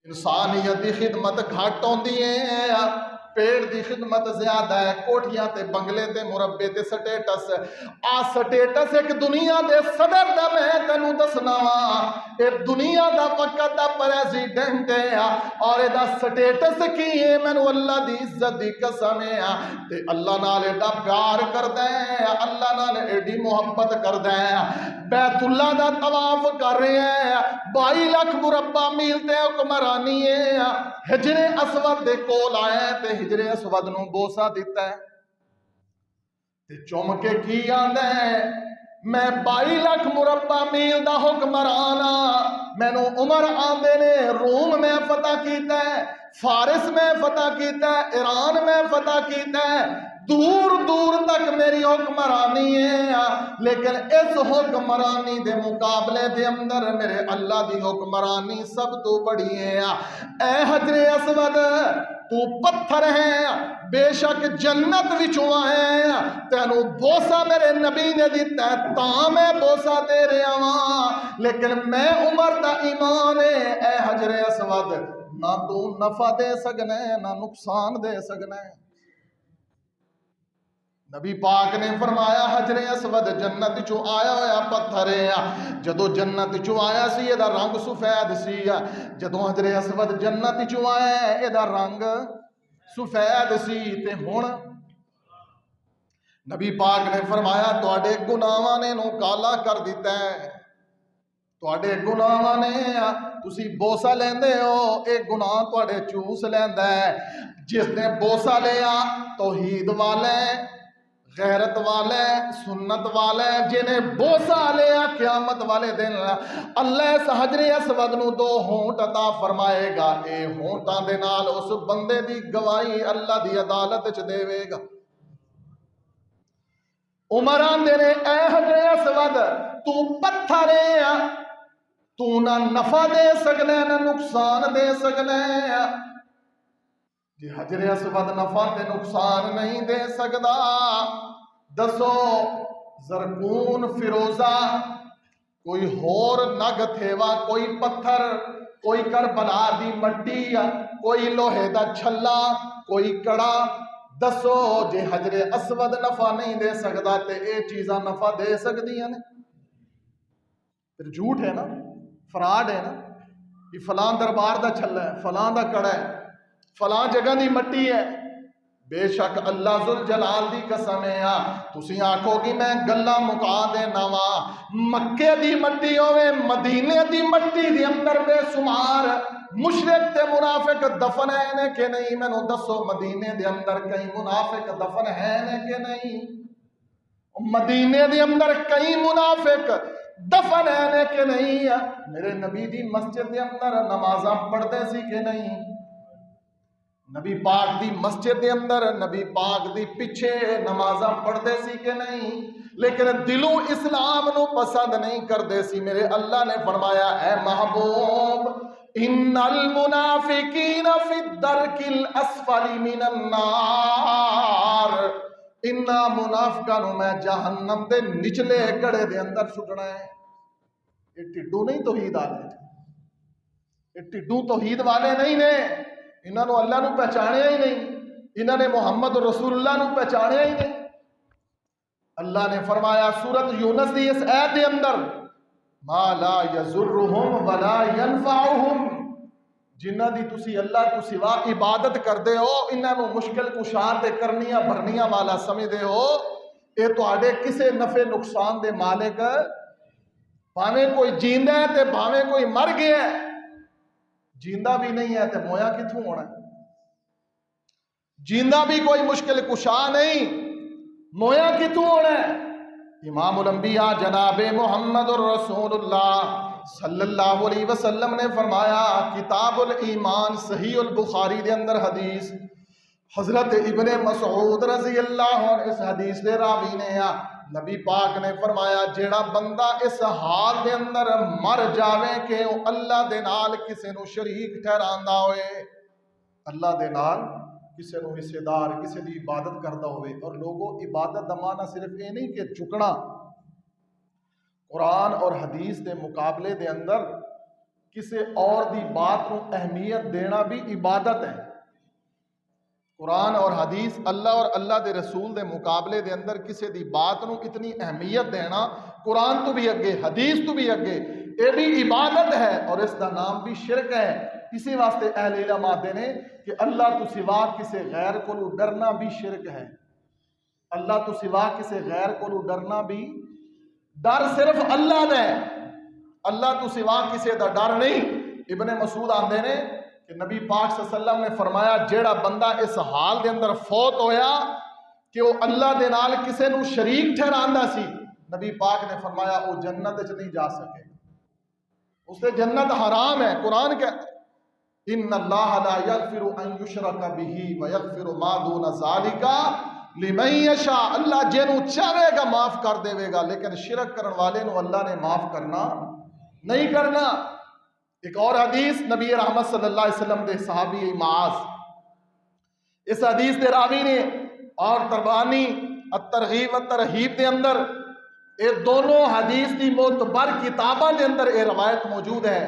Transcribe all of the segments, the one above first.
انسانیت دی خدمت گھٹ ہوندی ہے، پیڑ دی خدمت زیادہ ہے، کوٹھیاں تے بنگلے تے مربے تے سٹیٹس، سٹیٹس ایک دنیا دے صدر دا میں تینوں دسنا وا، اے دنیا دا وقت دا پریزیڈنٹ ہے اور اے دا سٹیٹس کی ہے، مینوں اللہ دی عزت دی قسم ہے تے اللہ نال ایڈا پیار کردا ہے، اللہ نال ایڈی محبت کردا ہے، بیت اللہ دا طواف کر رہے ہیں، 22 لاکھ مربع میل تے حکمرانی ہے، حجر اسود دے کول آئے تے حجر اسود نو بوسا دیتا ہے تے چوم کے کی آندا ہے میں 22 لاکھ مربع میل دا حکمران ہاں، مینوں عمر آندے نے روم میں فتح کیتا ہے، فارس میں فتح کیتا ہے، ایران میں فتح کیتا ہے، دور دور تک میری حکمرانی ہے، لیکن اس حکمرانی دے مقابلے دے اندر میرے اللہ دی حکمرانی سب تو بڑی ہے۔ اے حجر اسود تو پتھر ہے، بے شک جنت وچوں آئے، تینوں بوسا میرے نبی نے دیتا ہے تاں میں بوسا دے رہا ہاں، لیکن میں عمر دا ایمان ہے اے حجر اسود نہ تو نفع دے سکنا ہے نہ نقصان دے سکنا ہے۔ نبی پاک نے فرمایا حجر اسود جنت چوں آیا ہویا پتھر ہے، جدو جنت چوں آیا سی یہ دا رنگ سفید سی، جدو حجر اسود جنت چوں آیا یہ دا رنگ سفید سی، تے ہن نبی پاک نے فرمایا تواڈے گناہاں نے نو کالا کر دیتا ہے، تواڈے گناہاں نے تسی بوسا لیندے ہو اے گناہ تواڈے چوس لیندا ہے، جس نے بوسا لیا توحید والے غیرت والے سنت والے جنہیں بوسا لیا قیامت والے دن اللہ اس حجر اسود نو 2 ہونٹ عطا فرمائے گا، اے ہونٹاں دے نال اس بندے دی گواہی اللہ دی عدالت وچ دے گا۔ عمران دے نے اے حجر اسود تو پتھر ہے، تو نہ نفع دے سکنے نہ نقصان دے سکنے، جی حجر اسود نفع تے نقصان نہیں دے سکدا، دسو زرکون فیروزہ کوئی ہور نگ تھیوا کوئی پتھر کوئی کربلا دی مٹی کوئی لوہے دا چھلا کوئی کڑا، دسو جے حجر اسود نفع نہیں دے سکدا تے اے چیزاں نفع دے سکدیاں نے؟ پھر جھوٹ ہے نا، فراڈ ہے نا، یہ فلاں دربار دا چھلا ہے، فلاں دا کڑا ہے، فلاں جگہ دی مٹی ہے، بے شک اللہ ذوالجلال دی قسم ہے، تسی آکھو گی میں گلا مکا دینا وا، مکے دی مٹی ہوئے مدینے دی مٹی دی اندر بے شمار مشرک تے منافق دفن ہے کہ نہیں؟ میں نو دسو مدینے دے اندر کئی منافق دفن ہے کہ نہیں؟ مدینے دے اندر کئی منافق دفن ہے کہ نہیں؟ میرے نبی دی مسجد دے اندر نمازاں پڑھتے سی کہ نہیں؟ نبی پاک دی مسجد دے اندر نبی پاک دی پیچھے نمازاں پڑھتے سی کہ نہیں؟ لیکن دلوں اسلام نو پسند نہیں کرتے سی۔ میرے اللہ نے فرمایا اے محبوب ان المنافقین فی الدرک الاسفل من النار، انہا منافقہ نو میں جہنم دے نچلے گڑے دے اندر سٹنا ہے۔ یہ ٹڈو نہیں توحید والے، یہ ٹڈو توحید والے نہیں نے، انہوں نے اللہ نو پہچانیا ہی نہیں، انہوں نے محمد رسول اللہ نو پہچانیا ہی نہیں۔ اللہ نے فرمایا سورۃ یونس دی اس آیت دے اندر ما لا یضرہم ولا ینفعہم، جنہ دی تسی اللہ تو سوا عبادت کردے ہو، انہوں نے مشکل کشار تے کرنیاں بھرنیاں والا سمجھدے ہو، اے تواڈے کسے نفع نقصان دے مالک بھاویں کوئی جیندہ ہے تے بھاویں کوئی مر گیا ہے، جیندہ بھی نہیں ہے تے مویا کتھوں ہونا ہے؟ جیندہ بھی کوئی مشکل کشا نہیں، مویا کتھوں ہونا ہے؟ امام الانبیاء جناب محمد الرسول اللہ صلی اللہ علیہ وسلم نے فرمایا کتاب الایمان صحیح البخاری دے اندر حدیث، حضرت ابن مسعود رضی اللہ عنہ اس حدیث دے راوی نے نبی پاک نے فرمایا جیڑا بندہ اس حال دے اندر مر جاوے کہ اللہ دے نال کسے نو شریک ٹھہراندا ہوئے، اللہ دے نال کسے نو حصے دار کسے دی عبادت کردا ہوئے، اور لوگوں عبادت دا معنی صرف یہ نہیں کہ جھکنا، قرآن اور حدیث دے مقابلے دے اندر کسی اور دی بات کو اہمیت دینا بھی عبادت ہے۔ قرآن اور حدیث اللہ اور اللہ دے رسول دے مقابلے دے اندر کسی دی بات نو اتنی اہمیت دینا، قرآن تو بھی اگے حدیث تو بھی اگے، یہ بھی عبادت ہے اور اس دا نام بھی شرک ہے۔ اسی واسطے اہل علم آتے ہیں کہ اللہ تو سوا کسی غیر کو ڈرنا بھی شرک ہے۔ اللہ تو سوا کسی غیر کو ڈرنا بھی، ڈر صرف اللہ دا ہے، اللہ تو سوا کسی دا ڈر نہیں۔ ابن مسعود آندے نے کہ نبی پاک صلی اللہ علیہ وسلم نے فرمایا جیڑا بندہ اس حال دے اندر فوت ہویا کہ وہ اللہ دے نال کسے نو شریک ٹھہراندا سی، نبی پاک نے فرمایا وہ جنت وچ نہیں جا سکے، اس سے جنت حرام ہے۔ قرآن کہ ان اللہ لا یغفر ان یشرک بہ ویغفر ما دون ذالک لمن یشاء، اللہ جنوں چاہے گا معاف کر دے گا، لیکن شرک کرن والے نو اللہ نے معاف کرنا نہیں کرنا۔ ایک اور حدیث نبی رحمت صلی اللہ علیہ وسلم دے صحابی معاذ، اس حدیث دے راوی نے اور تربانی الترغیب والترہیب دے اندر یہ دونوں حدیث دی معتبر کتاباں دے اندر یہ روایت موجود ہے۔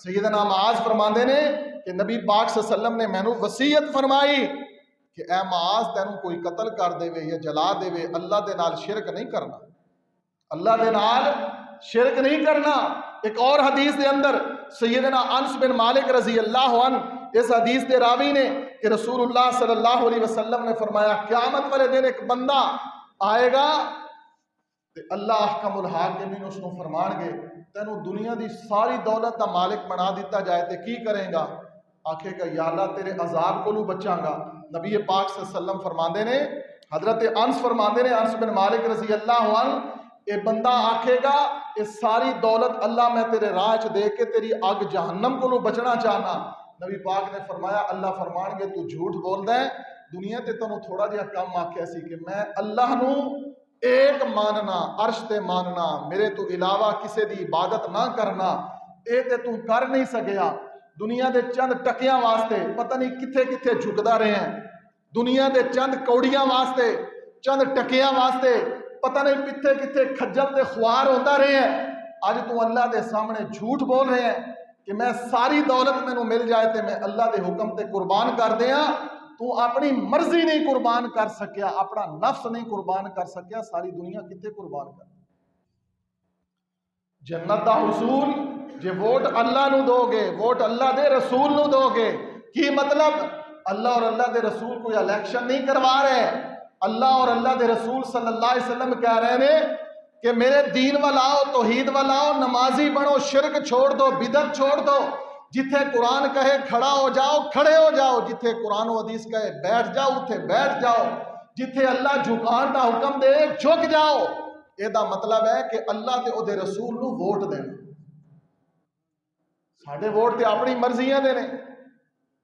سیدنا معاذ فرماندے نے کہ نبی پاک صلی اللہ علیہ وسلم نے مینوں وصیت فرمائی کہ اے معاذ تینوں کوئی قتل کر دے یا جلا دے، اللہ دے نال شرک نہیں کرنا، اللہ دے نال شرک نہیں کرنا۔ ایک اور حدیث دے اندر سیدنا انس بن مالک رضی اللہ عنہ اس حدیث دے راوی نے کہ رسول اللہ صلی اللہ علیہ وسلم نے فرمایا قیامت والے دن ایک بندہ آئے گا تے اللہ احکم الحاکمین اس کو فرمان گے تینوں دنیا دی ساری دولت دا مالک بنا دیتا جائے تے کی کریں گا؟ آکھے گا یا اللہ تیرے عذاب کو بچاں گا۔ نبی پاک صلی اللہ علیہ وسلم فرماندے نے، حضرت انس فرماندے نے، انس بن مالک رضی اللہ عنہ، اے بندہ آکھے گا اے ساری دولت اللہ میں تیرے راہ چ دے کے تیری اگ جہنم کو بچنا چاہنا۔ نبی پاک نے فرمایا اللہ فرمان گے تو جھوٹ بول دے، دنیا تے تنوں تھوڑا جہا کم آکھیا سی کہ میں اللہ نو ایک ماننا، عرش تے ماننا، میرے تو علاوہ کسے دی عبادت نہ کرنا، اے تے تو کر نہیں سکیا۔ دنیا دے چند ٹکیاں واسطے پتہ نہیں کتھے کتھے جھکدا رہے ہیں، دنیا دے چند کوڑیاں واسطے، چند ٹکیاں واسطے پتہ نہیں کتھے کتھے کھجل تے خوار ہوتا رہے ہیں۔ آج تو اللہ دے سامنے جھوٹ بول رہے ہیں کہ میں ساری دولت میں نو مل جائے تے میں اللہ دے حکم تے قربان کر دیاں، تو اپنی مرضی نہیں قربان کر سکیا، اپنا نفس نہیں قربان کر سکیا، ساری دنیا کتے قربان کر۔ جنت دا حصول جے ووٹ اللہ نو دو گے، ووٹ اللہ دے رسول نو دو گے، کی مطلب اللہ اور اللہ دے رسول کوئی الیکشن نہیں کروا رہے، اللہ اور اللہ دے رسول صلی اللہ علیہ وسلم کہہ رہے ہیں کہ میرے دین والاؤ، توحید والاؤ، نمازی بنو، شرک چھوڑ دو، بدعت چھوڑ دو، جتھے قرآن کہے کھڑا ہو جاؤ کھڑے ہو جاؤ، جتھے قرآن و حدیث کہے بیٹھ جاؤ اتھے بیٹھ جاؤ، جتھے اللہ جھکان دا حکم دے جھک جاؤ۔ یہ دا مطلب ہے کہ اللہ تے او دے رسول نو ووٹ دینا۔ ساڑھے ووٹ تے اپنی مرضیاں دے نے،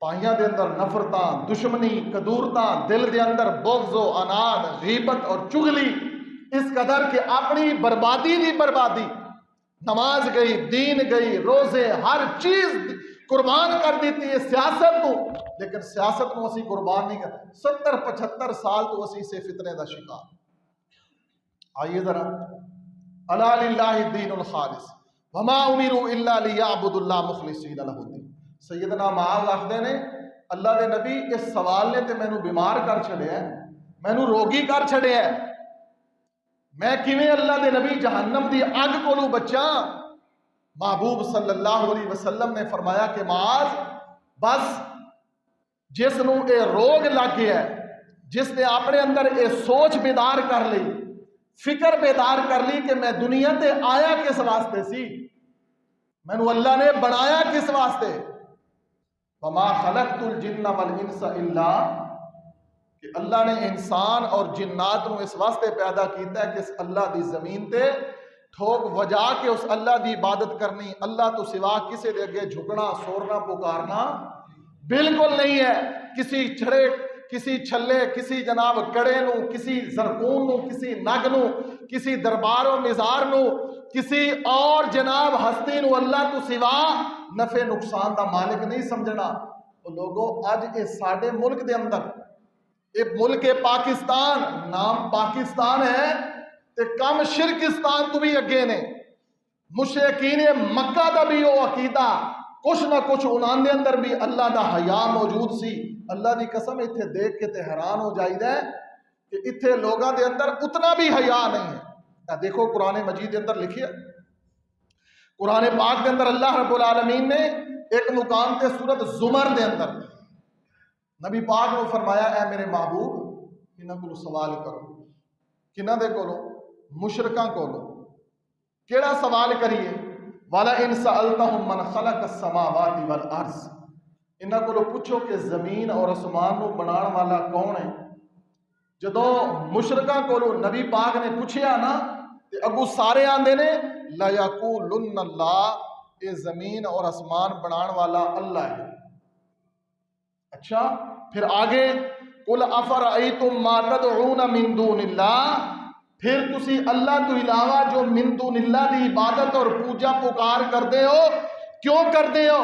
پائیاں دے اندر نفرتاں، دشمنی، قدورتاں، دل دے اندر بغض و عناد، غیبت اور چغلی اس قدر کہ اپنی بربادی دی بربادی، نماز گئی، دین گئی، روزے، ہر چیز قربان کر دیتی ہے سیاست کو، لیکن سیاست کو اسی قربان نہیں کر 70-75 سال تو اسی سے فتنے دا شکار۔ آئیے ذرا الا للہ الدین الخالص وما امروا الا لیعبدوا اللہ مخلصین لہ الدین۔ سیدنا معاذ آخدے نے اللہ دے نبی اس سوال نے تے مینوں بیمار کر چھڑے ہے، مینوں روگی کر چھڑے ہے، میں کیویں اللہ دے نبی جہنم دی اگ کولوں بچاں؟ محبوب صلی اللہ علیہ وسلم نے فرمایا کہ معاذ بس جس نو اے روگ لگ گیا ہے، جس نے اپنے اندر اے سوچ بیدار کر لی، فکر بیدار کر لی کہ میں دنیا تے آیا کس واسطے سی، مینوں اللہ نے بنایا کس واسطے، وما خلقت الجن والانس الا، کہ اللہ نے انسان اور جنات نو اس واسطے پیدا کیتا ہے کہ اس اللہ دی زمین تے ٹھوک وجا کے اس اللہ دی عبادت کرنی، اللہ تو سوا کسی دے اگے جھکنا، سورنا، پکارنا بالکل نہیں ہے۔ کسی چھڑے، کسی چھلے، کسی جناب کڑے نو، کسی زرکون نو، کسی نگ نو، کسی دربار و مزار نو، کسی اور جناب ہستی نو اللہ تو سوا نفع نقصان دا مالک نہیں سمجھنا۔ تو لوگوں اج اے ساڈے ملک دے اندر، اے ملک پاکستان، نام پاکستان ہے تے کم شرکستان تو بھی اگے نے، مشرکین مکہ دا بھی وہ عقیدہ کچھ نہ کچھ انہاں دے اندر بھی اللہ دا حیا موجود سی۔ اللہ دی قسم اتھے دیکھ کے تے حیران ہو جائیدا ہے کہ اتھے لوگاں دے اندر اتنا بھی حیا نہیں ہے۔ دیکھو قرآن مجید دے اندر لکھیا، قرآن پاک دے اندر اللہ رب العالمین نے ایک مقام تے سورۃ زمر دے اندر نبی پاک نے فرمایا اے میرے محبوب انہاں کولوں سوال کرو۔ کنہاں دے کولوں؟ مشرکاں کولوں۔ کیڑا سوال کریے؟ وَلَئِن سَأَلْتَهُم مَّنْ خَلَقَ السَّمَاوَاتِ وَالْأَرْضِ، انہاں کولوں پوچھو کہ زمین اور آسمان نو بنان والا کون ہے؟ جدوں مشرکاں کولوں نبی پاک نے پوچھیا نا تے اگوں سارے آندے نے لَيَقُولُنَّ اللَّهُ، اے زمین اور آسمان بنان والا اللہ ہے۔ اچھا پھر آگے قُلْ أَفَرَأَيْتُم مَّا تَدْعُونَ مِن دُونِ اللَّهِ، پھر تسی اللہ تو علاوہ جو من دون اللہ دی عبادت اور پوجا پکار کردے ہو کیوں کردے ہو؟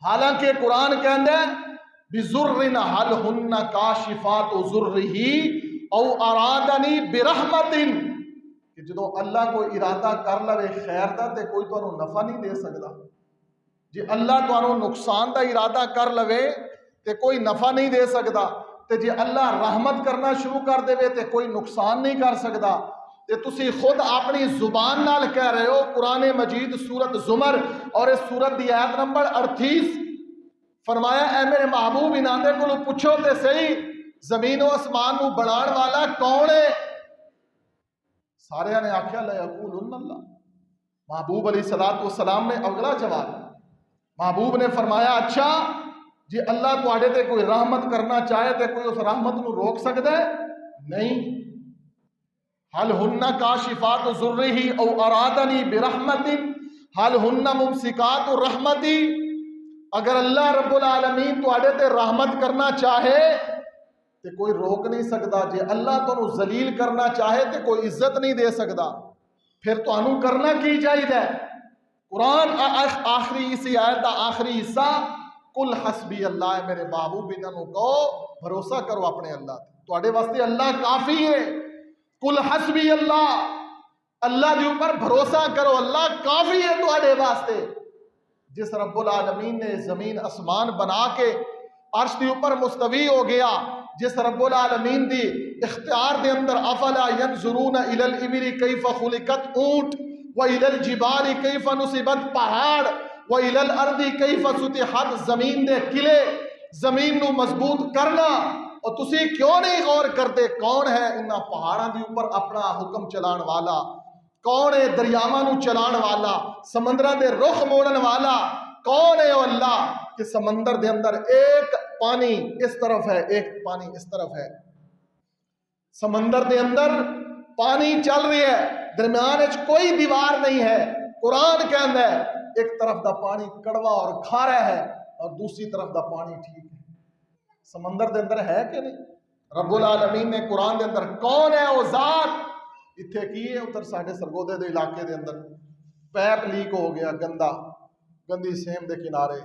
حالانکہ قرآن کہندا ہے بِذُرٍّ هَلْ هُنَّ كَاشِفَاتُ ذُرِّهِ او ارادنی برحمت، کہ جدو اللہ کو ارادہ کر لوے خیر دا تے کوئی تو نفع نہیں دے سکتا۔ جی اللہ تو نقصان دا ارادہ کر لوے تے کوئی نفع نہیں دے سکتا، تے جی اللہ رحمت کرنا شروع کر دے تے کوئی نقصان نہیں کر سکتا۔ تے تسی خود اپنی زبان نال کہہ رہے ہو۔ قرآن مجید سورت زمر اور اس سورت دی آیت نمبر 38 فرمایا اے میرے محبوب انہاں دے کولوں پوچھو تے صحیح زمین و آسمان نو بنان والا کون ہے؟ سارے نے آکھیا لَيَقُولُنَّ اللَّهُ۔ محبوب علیہ الصلوۃ والسلام نے اگلا جواب، محبوب نے فرمایا اچھا جی اللہ تواڈے تے کوئی رحمت کرنا چاہے تے کوئی اس رحمت نو روک سکدا ہے؟ نہیں۔ حل ہن کاشفات ذرہ او ارادنی برحمت حل ہن ممسکات رحمتی، اگر اللہ رب العالمین تواڈے تے رحمت کرنا چاہے تے کوئی روک نہیں سکتا، جے اللہ تانوں ذلیل کرنا چاہے تے کوئی عزت نہیں دے سکتا، پھر تانوں کرنا کی چاہیے؟ قرآن آخری اسی آیت دا آخری حصہ کل حسبی اللہ، میرے محبوب انہوں کو بھروسہ کرو اپنے اللہ تواڈے واسطے اللہ کافی ہے۔ کل حسبی اللہ، اللہ دے اوپر بھروسہ کرو، اللہ کافی ہے تواڈے واسطے۔ جس رب العالمین نے زمین آسمان بنا کے عرش کے اوپر مستوی ہو گیا، جس رب العالمین دی اختیار دے اندر افلا ینظرون الی الابل کیف خلقت، اونٹ، وَإِلَى الْجِبَالِ كَيْفَ نُصِبَتْ، پہاڑ، وَإِلَى الْأَرْضِ كَيْفَ سُطِحَتْ، زمین دے قلعے، زمین نو مضبوط کرنا، اور تسی کیوں نہیں غور کرتے کون ہے انہاں پہاڑاں دے اوپر اپنا حکم چلان والا؟ کون ہے دریاواں نو چلان والا؟ سمندراں دے رخ موڑن والا کون ہے؟ وہ اللہ کہ سمندر دے اندر ایک پانی اس طرف ہے ایک پانی اس طرف ہے، سمندر دے اندر پانی چل رہی ہے، درمیان وچ کوئی دیوار نہیں ہے۔ قرآن کہندا ہے ایک طرف دا پانی کڑوا اور کھارا ہے اور دوسری طرف دا پانی ٹھیک ہے۔ سمندر دے اندر ہے کہ نہیں؟ رب العالمین نے قرآن دے اندر کون ہے وہ ذات؟ اتھے کی ہے ادھر ساڈے سرگودے دے علاقے دے اندر پیپ لیک ہو گیا، گندی سیم دے کنارے،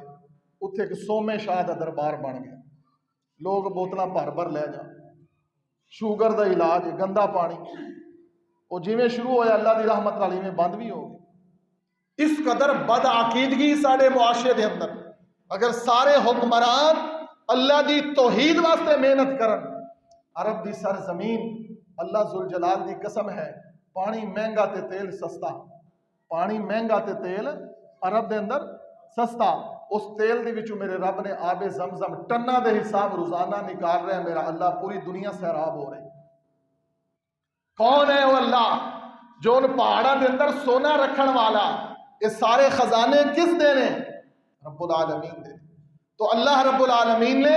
اتھے ایک سومے شاہ دا دربار بن گیا، لوگ بوتلاں بھر لے جا، شوگر دا علاج، گندا پانی، وہ جویں شروع ہویا اللہ دی رحمت والی میں بند بھی ہو گئی۔ اس قدر بد عقیدگی سارے معاشرے دے اندر، اگر سارے حکمران اللہ دی توحید واسطے محنت کرن، عرب دی سرزمین اللہ ذوالجلال دی قسم ہے پانی مہنگا تے تیل سستا، پانی مہنگا تے تیل عرب دے اندر سستا، اس تیل دے وچوں میرے رب نے آب زمزم ٹنا دے حساب روزانہ نکال رہے ہیں، میرا اللہ پوری دنیا سیراب ہو رہی۔ کون ہے وہ اللہ جو ان پہاڑوں دے اندر سونا رکھن والا؟ یہ سارے خزانے کس دے نے؟ رب العالمین دے۔ تو اللہ رب العالمین نے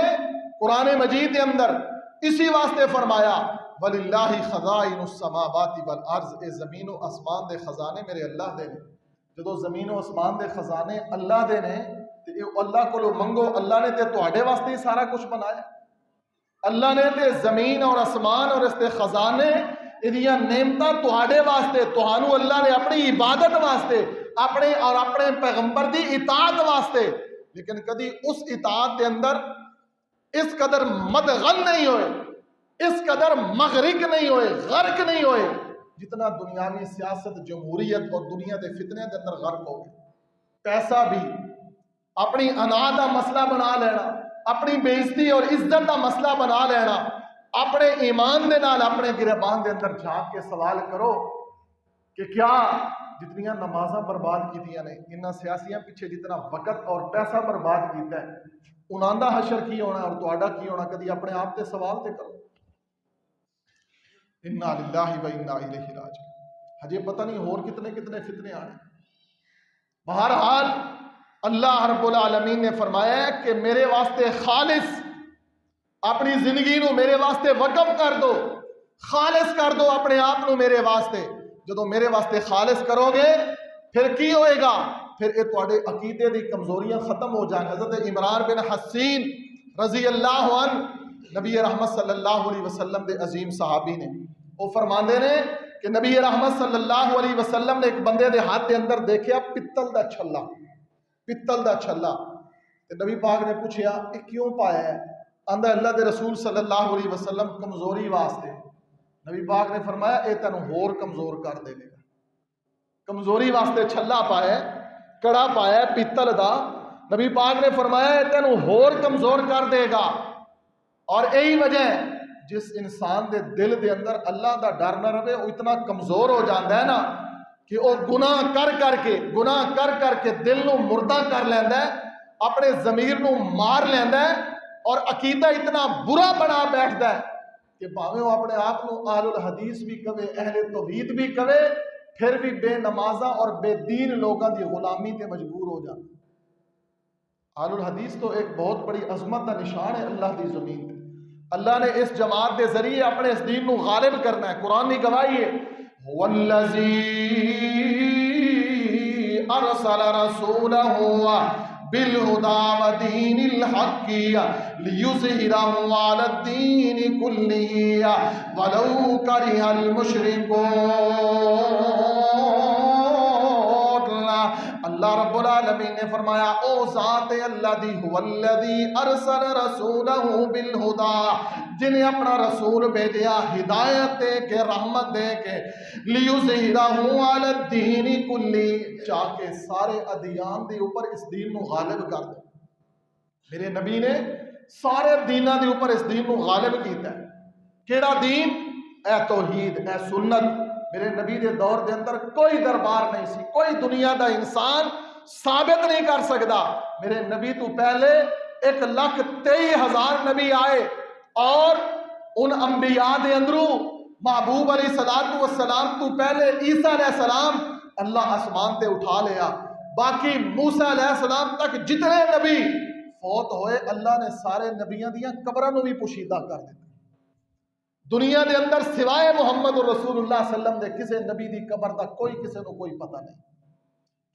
قرآن مجید کے اندر اسی واسطے فرمایا وَلِلَّهِ خَزَائِنُ السَّمَاوَاتِ وَالْأَرْضِ، اے زمین و آسمان دے خزانے میرے اللہ دے نے۔ جدو زمین و آسمان دے خزانے اللہ دے نے تے اللہ کو منگو، اللہ نے تے تواڈے واسطے ہی سارا کچھ بنایا۔ اللہ نے تے زمین اور آسمان اور اس دے خزانے ادیاں نعمتاں تواڈے واسطے، تہانوں اللہ نے اپنی عبادت واسطے، اپنے اور اپنے پیغمبر دی اطاعت واسطے، لیکن کدی اس اطاعت دے اندر اس قدر مدغن نہیں ہوئے، اس قدر مغرق نہیں ہوئے، غرق نہیں ہوئے جتنا دنیاوی سیاست، جمہوریت اور دنیا دے فتنے دے اندر غرق ہو گئے۔ پیسہ بھی، اپنی انا دا مسئلہ بنا لینا، اپنی بےزتی اور عزت دا مسئلہ بنا لینا، اپنے ایمان دے نال اپنے گریبان دے اندر جھانک کے سوال کرو کہ کیا جتنیاں نمازاں برباد کیتیاں نے، انہاں سیاسیاں پیچھے جتنا وقت اور پیسہ برباد کیتا ہے، انہاں دا حشر کی ہونا اور تہاڈا کی ہونا؟ کدی اپنے آپ تے سوال تے کرو۔ انا للہ و انا الیہ راجعون۔ ہجے پتہ نہیں اور کتنے کتنے فتنے آنے۔ بہرحال اللہ رب العالمین نے فرمایا ہے کہ میرے واسطے خالص اپنی زندگی نو میرے واسطے وقف کر دو، خالص کر دو اپنے آپ نو میرے واسطے۔ جدو میرے واسطے خالص کرو گے پھر کی ہوئے گا؟ پھر یہ تواڈے عقیدے دی کمزوریاں ختم ہو جان۔ حضرت عمران بن حسین رضی اللہ عنہ نبی رحمت صلی اللہ علیہ وسلم دے عظیم صحابی نے، وہ فرماندے نے کہ نبی رحمت صلی اللہ علیہ وسلم نے ایک بندے دے ہاتھ دے اندر دیکھیا پتل دا چھلا، پتل دا چھلا۔ نبی پاک نے پوچھیا یہ کیوں پایا ہے؟ آندا اللہ دے رسول صلی اللہ علیہ وسلم کمزوری واسطے۔ نبی پاک نے فرمایا اے تینوں ہور کمزور کر دے گا۔ کمزوری واسطے چھلا پایا ہے، کڑا پایا ہے پیتل دا، نبی پاک نے فرمایا اے تینوں ہور کمزور کر دے گا۔ اور یہی وجہ ہے جس انسان دے دل دے اندر اللہ دا ڈر نہ رہے وہ اتنا کمزور ہو جاتا ہے نا کہ وہ گناہ کر کر کے دل نو مردہ کر لیندا ہے، اپنے ضمیر نو مار لیندا ہے اور عقیدہ اتنا برا بنا بیٹھتا ہے کہ بھاویں وہ اپنے آپ نو اہل الحدیث بھی کہے، اہل توحید بھی کہے، پھر بھی بے نمازاں اور بے دین لوگاں دی غلامی تے مجبور ہو جاتا۔ اہل الحدیث تو ایک بہت بڑی عظمت کا نشان ہے اللہ دی زمین تے۔ اللہ نے اس جماعت کے ذریعے اپنے اس دین نو غالب کرنا ہے۔ قرآن کی گواہی ہے والذی ارسل رسولہ بالہدی ودین الحق لیظہرہ علی الدین کلہ ولو کرہ المشرکون۔ اللہ رب العالمین نے فرمایا او ذات اللہ دی والذی ارسل رسولہ بالہدی، جنہیں اپنا رسول بھیجیا ہدایت دے کے، رحمت دے کے، لیظہرہ علی الدین کلی، چاہ کے سارے ادیان دے اوپر اس دین نو غالب کر دے۔ میرے نبی نے سارے دیناں دے اوپر اس دین نو غالب کیتا ہے۔ کیڑا دین؟ اے توحید، اے سنت۔ میرے نبی دے دور دے اندر کوئی دربار نہیں سی، کوئی دنیا دا انسان ثابت نہیں کر سکتا میرے نبی تو پہلے 1,23,000 نبی آئے اور ان انبیاء دے اندروں محبوب علیہ السلام تو پہلے عیسیٰ علیہ السلام اللہ آسمان تے اٹھا لیا۔ باقی موسیٰ علیہ السلام تک جتنے نبی فوت ہوئے اللہ نے سارے نبیاں دیاں قبراں نو بھی پوشیدہ کر دیا۔ دنیا دے اندر سوائے محمد رسول اللہ صلی اللہ علیہ وسلم دے کسے نبی دی قبر دا کوئی کسے نو کوئی پتہ نہیں۔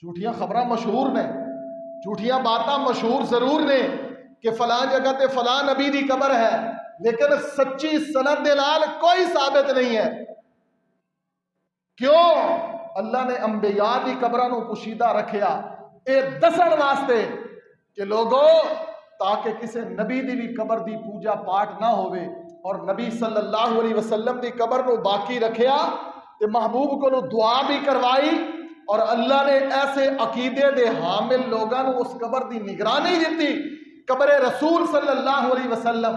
جھوٹیاں خبراں مشہور نے، جھوٹیاں باتاں مشہور ضرور نے کہ فلاں جگہ تے فلاں نبی دی قبر ہے، لیکن سچی سند دے نال کوئی ثابت نہیں ہے۔ کیوں؟ اللہ نے انبیاء دی قبراں نو پوشیدہ رکھیا اے دسن واسطے کہ لوگو تاکہ کسے نبی دی بھی قبر دی پوجا پاٹ نہ ہوئے، اور نبی صلی اللہ علیہ وسلم دی قبر نو باقی رکھیا تے محبوب کو نو دعا بھی کروائی، اور اللہ نے ایسے عقیدے دے حامل لوگاں نو اس قبر دی نگرانی دیتی، قبر رسول صلی اللہ علیہ وسلم،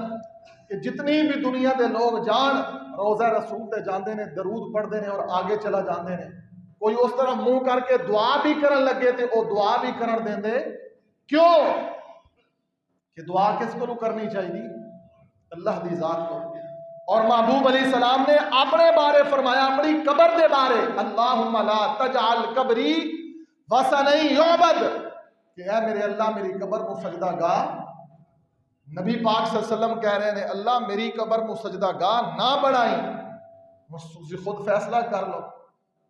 کہ جتنی بھی دنیا دے لوگ جان روزہ رسول تے جاندے نے، درود پڑھتے ہیں اور آگے چلا جاندے نے۔ کوئی اس طرح منہ کر کے دعا بھی کرن لگے تے وہ دعا بھی کرن دیں دے۔ کیوں کہ دعا کس کو کرنی چاہیے؟ اللہ دی ذات کو۔ اور محبوب علیہ السلام نے اپنے بارے فرمایا، اپنی قبر دے بارے، اللہم لا تجعل قبری وثنا یعبد، کہ اے میرے اللہ میری قبر کو سجدہ گاہ۔ نبی پاک صلی اللہ علیہ وسلم کہہ رہے ہیں اللہ میری قبر کو سجدہ گاہ نہ بنائیں، خود فیصلہ کر لو۔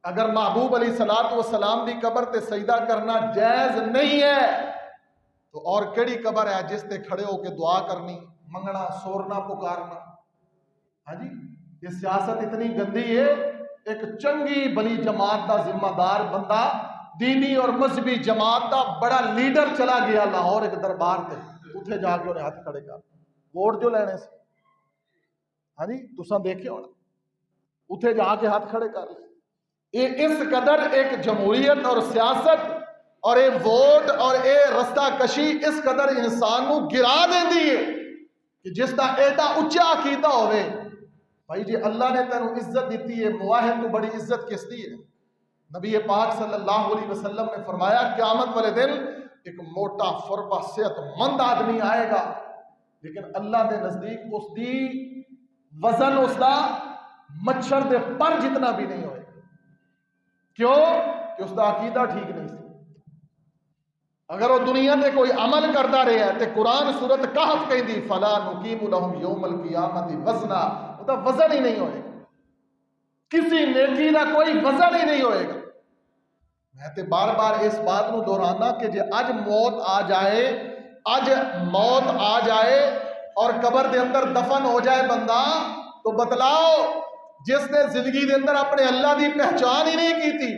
اگر محبوب علیہ السلام دی قبر تے سجدہ کرنا جائز نہیں ہے تو اور کیڑی قبر ہے جس تے کھڑے ہو کے دعا کرنی، منگنا، سورنا، پکارنا؟ ہاں جی، یہ سیاست اتنی گندی ہے۔ ایک چنگی بلی جماعت دا ذمہ دار بندہ، دینی اور مذہبی جماعت دا بڑا لیڈر چلا گیا لاہور ایک دربار تے، اتھے جا کے انہیں ہاتھ کھڑے کر ووٹ جو لینے سے، ہاں جی تساں دیکھے ہونا، اتھے جا کے ہاتھ کھڑے کر لے۔ یہ اس قدر ایک جمہوریت اور سیاست اور اے ووٹ اور اے رستہ کشی اس قدر انسان نو گرا دیندی ہے کہ جس دا ایڈا اچا عقیدہ ہوئے بھائی جی اللہ نے تینوں عزت دیتی ہے، مواحد تو بڑی عزت کس دی ہے؟ نبی پاک صلی اللہ علیہ وسلم نے فرمایا قیامت والے دن ایک موٹا فربا صحت مند آدمی آئے گا، لیکن اللہ دے نزدیک اس دی وزن اس دا مچھر دے پر جتنا بھی نہیں ہوئے گا۔ کیوں؟ کہ اس دا عقیدہ ٹھیک نہیں سی۔ اگر وہ دنیا تے کوئی عمل کرتا رہا ہے تے قرآن سورت کہف کہیں دی فلا نقیم لہم یوم القیامت وزنا، وہ دا وزن ہی نہیں ہوئے گا، کسی نیکی دا کوئی وزن ہی نہیں ہوئے گا۔ میں تے بار بار اس بات نو دہرانا کہ جے اج موت آ جائے، اج موت آ جائے اور قبر دے اندر دفن ہو جائے بندہ، تو بتلاؤ جس نے زندگی دے اندر اپنے اللہ دی پہچان ہی نہیں کی تھی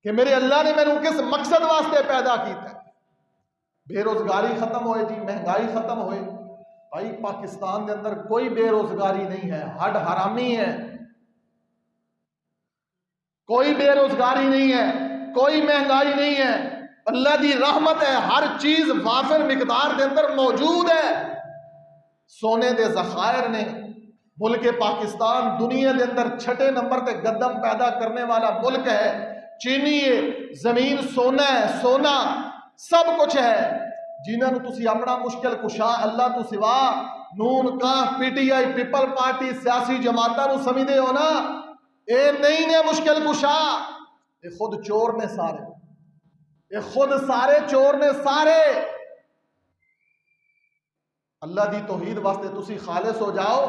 کہ میرے اللہ نے میں نے کس مقصد واسطے پیدا کیتا ہے۔ بے روزگاری ختم ہوئے جی، مہنگائی ختم ہوئے۔ بھائی پاکستان دے اندر کوئی بے روزگاری نہیں ہے، ہڈ حرامی ہے، کوئی بے روزگاری نہیں ہے، کوئی مہنگائی نہیں ہے، اللہ دی رحمت ہے، ہر چیز وافر مقدار دے اندر موجود ہے۔ سونے دے ذخائر نے ملک پاکستان دنیا دے اندر چھٹے نمبر تے گندم پیدا کرنے والا ملک ہے، چینی ہے، زمین سونا ہے، سونا سب کچھ ہے۔ جنہاں نو تسی اپنا مشکل کشا اللہ تو سوا نون کاف P T I people party سیاسی جماعتاں نو سمجھدے ہو نا، اے نہیں نے مشکل کشا، اے خود چور نے سارے، اے خود سارے چور نے سارے۔ اللہ دی توحید واسطے تسی خالص ہو جاؤ،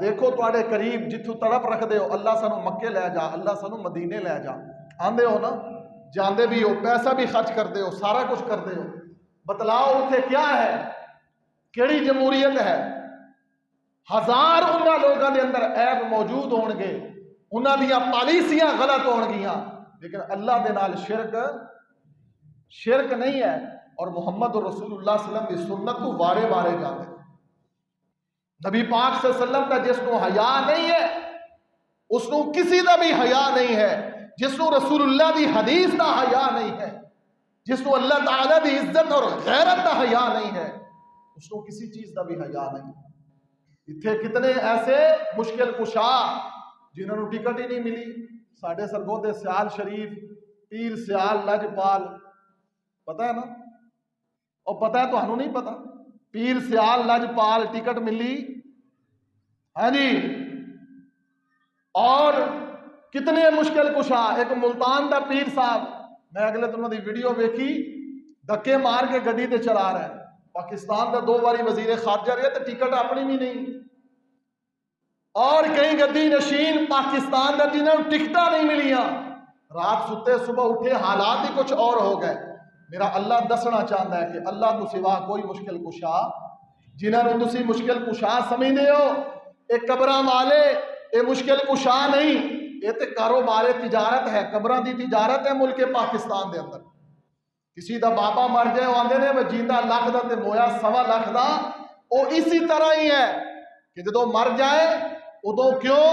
دیکھو تواڈے قریب جتھوں تڑپ رکھ دے ہو اللہ سانو مکے لے جا، اللہ سانو مدینے لے جا، آندے ہو نا، جاندے بھی ہو، پیسہ بھی خرچ کردے ہو، سارا کچھ کردے ہو، بتلاؤ اتھے کیا ہے؟ کیڑی جمہوریت ہے؟ ہزار انہاں لوگاں دے اندر عیب موجود ہون گے، انہاں دیاں پالیسیاں غلط ہون گیاں، لیکن اللہ دے نال شرک نہیں ہے، اور محمد رسول اللہ صلی اللہ علیہ وسلم دی سنت کو وارے وارے جاندے۔ نبی پاک صلی اللہ علیہ وسلم دا جس کو حیا نہیں ہے اس کو کسی دا بھی حیا نہیں ہے، جس کو رسول اللہ دی حدیث دا حیا نہیں ہے، جس کو اللہ تعالیٰ دی عزت اور غیرت دا حیا نہیں ہے، اس کو کسی چیز دا بھی حیا نہیں۔ اتھے کتنے ایسے مشکل کشا جنہوں نے ٹکٹ ہی نہیں ملی، ساڑھے سرگودے سیال شریف پیر سیال لجپال، پتہ ہے نا؟ اور پتہ ہے تو ہنوں نہیں پتہ، پیر سیال لجپال ٹکٹ ملی، ہاں جی، اور کتنے مشکل کشا، ایک ملتان دا پیر صاحب، میں اگلے دنوں دی ویڈیو ویکھی، دھکے مار کے گڈی تے چلا رہا ہے، پاکستان دا 2 باری وزیر خارجہ رہے تو ٹکٹ اپنی بھی نہیں، اور کئی گدی نشین پاکستان دا جنہوں ٹکٹاں نہیں ملیاں، رات ستے صبح اٹھے حالات ہی کچھ اور ہو گئے۔ میرا اللہ دسنا چاہتا ہے کہ اللہ تو سوا کوئی مشکل کشا، جنہوں نے تسی مشکل کشا سمجھتے ہو، ایک قبراں والے اے مشکل کشا نہیں، یہ تے کاروبار تجارت ہے، قبراں دی تجارت ہے ملک پاکستان دے اندر۔ کسی دا بابا مر جائے وہ آندے نے وہ جیندہ لاکھ دا تے مویا 1.25 لاکھ دا، وہ اسی طرح ہی ہے کہ جدو مر جائے ادو کیوں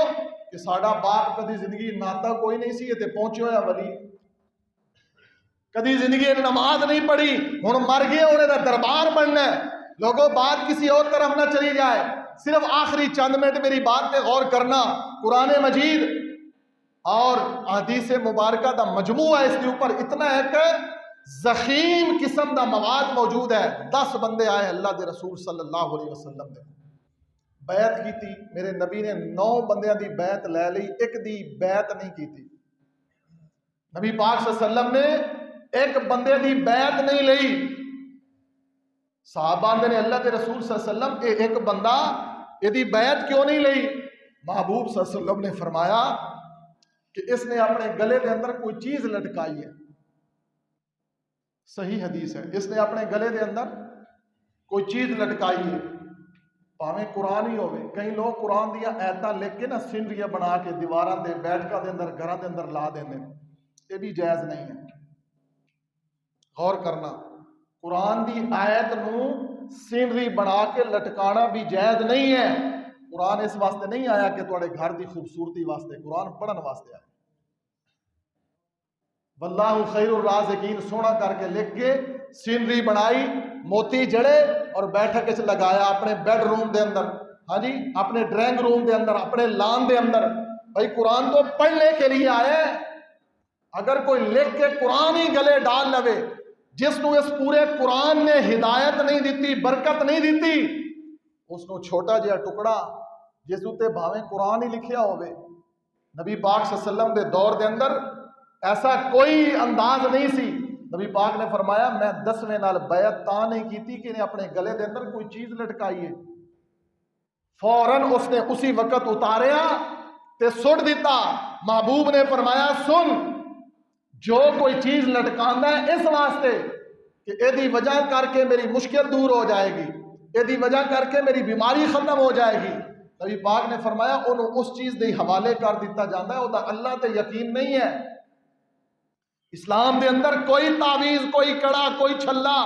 کہ ساڈا باپ کدی زندگی ناتا کوئی نہیں سی تے پہنچے ہویا ولی، کدی زندگی نماز نہیں پڑھی، ہن مر گئے انہیں دا دربار بننا ہے۔ لوگوں بات کسی اور طرف نہ چلی جائے، صرف آخری چند منٹ میری بات پہ غور کرنا۔ قرآن مجید اور احادیث مبارکہ دا مجموعہ اس کے اوپر اتنا ہے کہ ضخیم قسم دا مواد موجود ہے۔ 10 بندے آئے اللہ دے رسول صلی اللہ علیہ وسلم دے بیعت کی تھی، میرے نبی نے 9 بندیاں دی بیعت لے لی، ایک دی بیعت نہیں کی تھی۔ نبی پاک صلی اللہ علیہ وسلم نے ایک بندے دی بیعت نہیں لئی، صحابہ نے اللہ کے رسول صلی اللہ علیہ وسلم ایک بندہ یہ دی بیعت کیوں نہیں لئی؟ محبوب صلی اللہ علیہ وسلم نے فرمایا کہ اس نے اپنے گلے کے اندر کوئی چیز لٹکائی ہے، صحیح حدیث ہے، اس نے اپنے گلے کے اندر کوئی چیز لٹکائی ہے، پاویں قرآن ہی ہوئے۔ کئی لوگ قرآن دیا ایتاں لکھ کے نا سینریاں بنا کے دیواراں دے بیٹھکاں دے اندر گھراں دے اندر لا دیندے، یہ بھی جائز نہیں ہے۔ غور کرنا، قرآن دی آیت نو سینری بنا کے لٹکانا بھی جائز نہیں ہے۔ قرآن اس واسطے نہیں آیا کہ تواڈے گھر دی خوبصورتی واسطے، قرآن پڑھن واسطے آیا۔ واللہ خیر الرازقین سونا کر کے لکھ کے سینری بنائی، موتی جڑے اور بیٹھک چ لگایا اپنے بیڈ روم دے اندر، ہاں جی، اپنے ڈرائنگ روم دے اندر، اپنے لان دے اندر۔ بھائی قرآن تو پڑھنے کے لیے آئے ہیں، اگر کوئی لکھ کے قرآن ہی گلے ڈال لوے، جس نو اس پورے قرآن نے ہدایت نہیں دیتی، برکت نہیں دیتی، اس نو چھوٹا جہا ٹکڑا جس تے بھاویں قرآن ہی لکھیا ہوئے۔ نبی پاک صلی اللہ علیہ وسلم دے دور دے اندر ایسا کوئی انداز نہیں سی۔ نبی پاک نے فرمایا میں 10ویں نال بیعت تاں نہیں کیتی کہ نے اپنے گلے دے اندر کوئی چیز لٹکائی ہے، فوراً اس نے اسی وقت اتاریا تے سٹ دیتا۔ محبوب نے فرمایا سن، جو کوئی چیز لٹکاندا ہے اس واسطے کہ ایدی وجہ کر کے میری مشکل دور ہو جائے گی، ایدی وجہ کر کے میری بیماری ختم ہو جائے گی، نبی پاک نے فرمایا انہوں اس چیز دے حوالے کر دیتا جاندہ ہے، وہ دا اللہ تے یقین نہیں ہے۔ اسلام دے اندر کوئی تعویذ، کوئی کڑا، کوئی چھلا،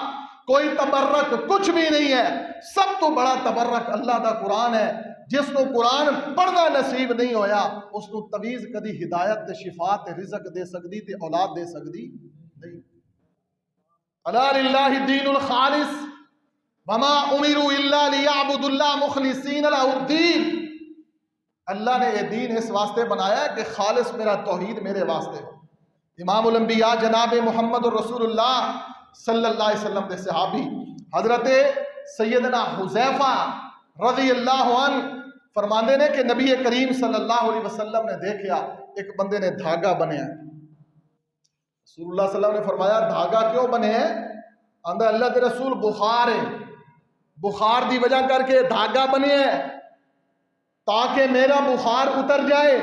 کوئی تبرک کچھ بھی نہیں ہے۔ سب تو بڑا تبرک اللہ دا قرآن ہے۔ جس کو قرآن پڑھنا نصیب نہیں ہویا اس کو تعویذ کدی ہدایت تے شفا تے رزق دے سکدی تے اولاد دے سکدی نہیں۔ الا للہ الدین الخالص وما امروا الا لیعبدوا اللہ مخلصین لہ الدین۔ اللہ نے یہ دین اس واسطے بنایا کہ خالص میرا توحید میرے واسطے ہو۔ امام الانبیاء جناب محمد الرسول اللہ صلی اللہ علیہ وسلم کے صحابی حضرت سیدنا حذیفہ رضی اللہ عنہ فرماندے نے کہ نبی کریم صلی اللہ علیہ وسلم نے دیکھا ایک بندے نے دھاگا بنیا۔ رسول اللہ صلی اللہ علیہ وسلم نے فرمایا دھاگا کیوں بنے ہیں؟ آندہ اللہ کے رسول بخار ہے، بخار دی وجہ کر کے دھاگا بنے ہیں تاکہ میرا بخار اتر جائے۔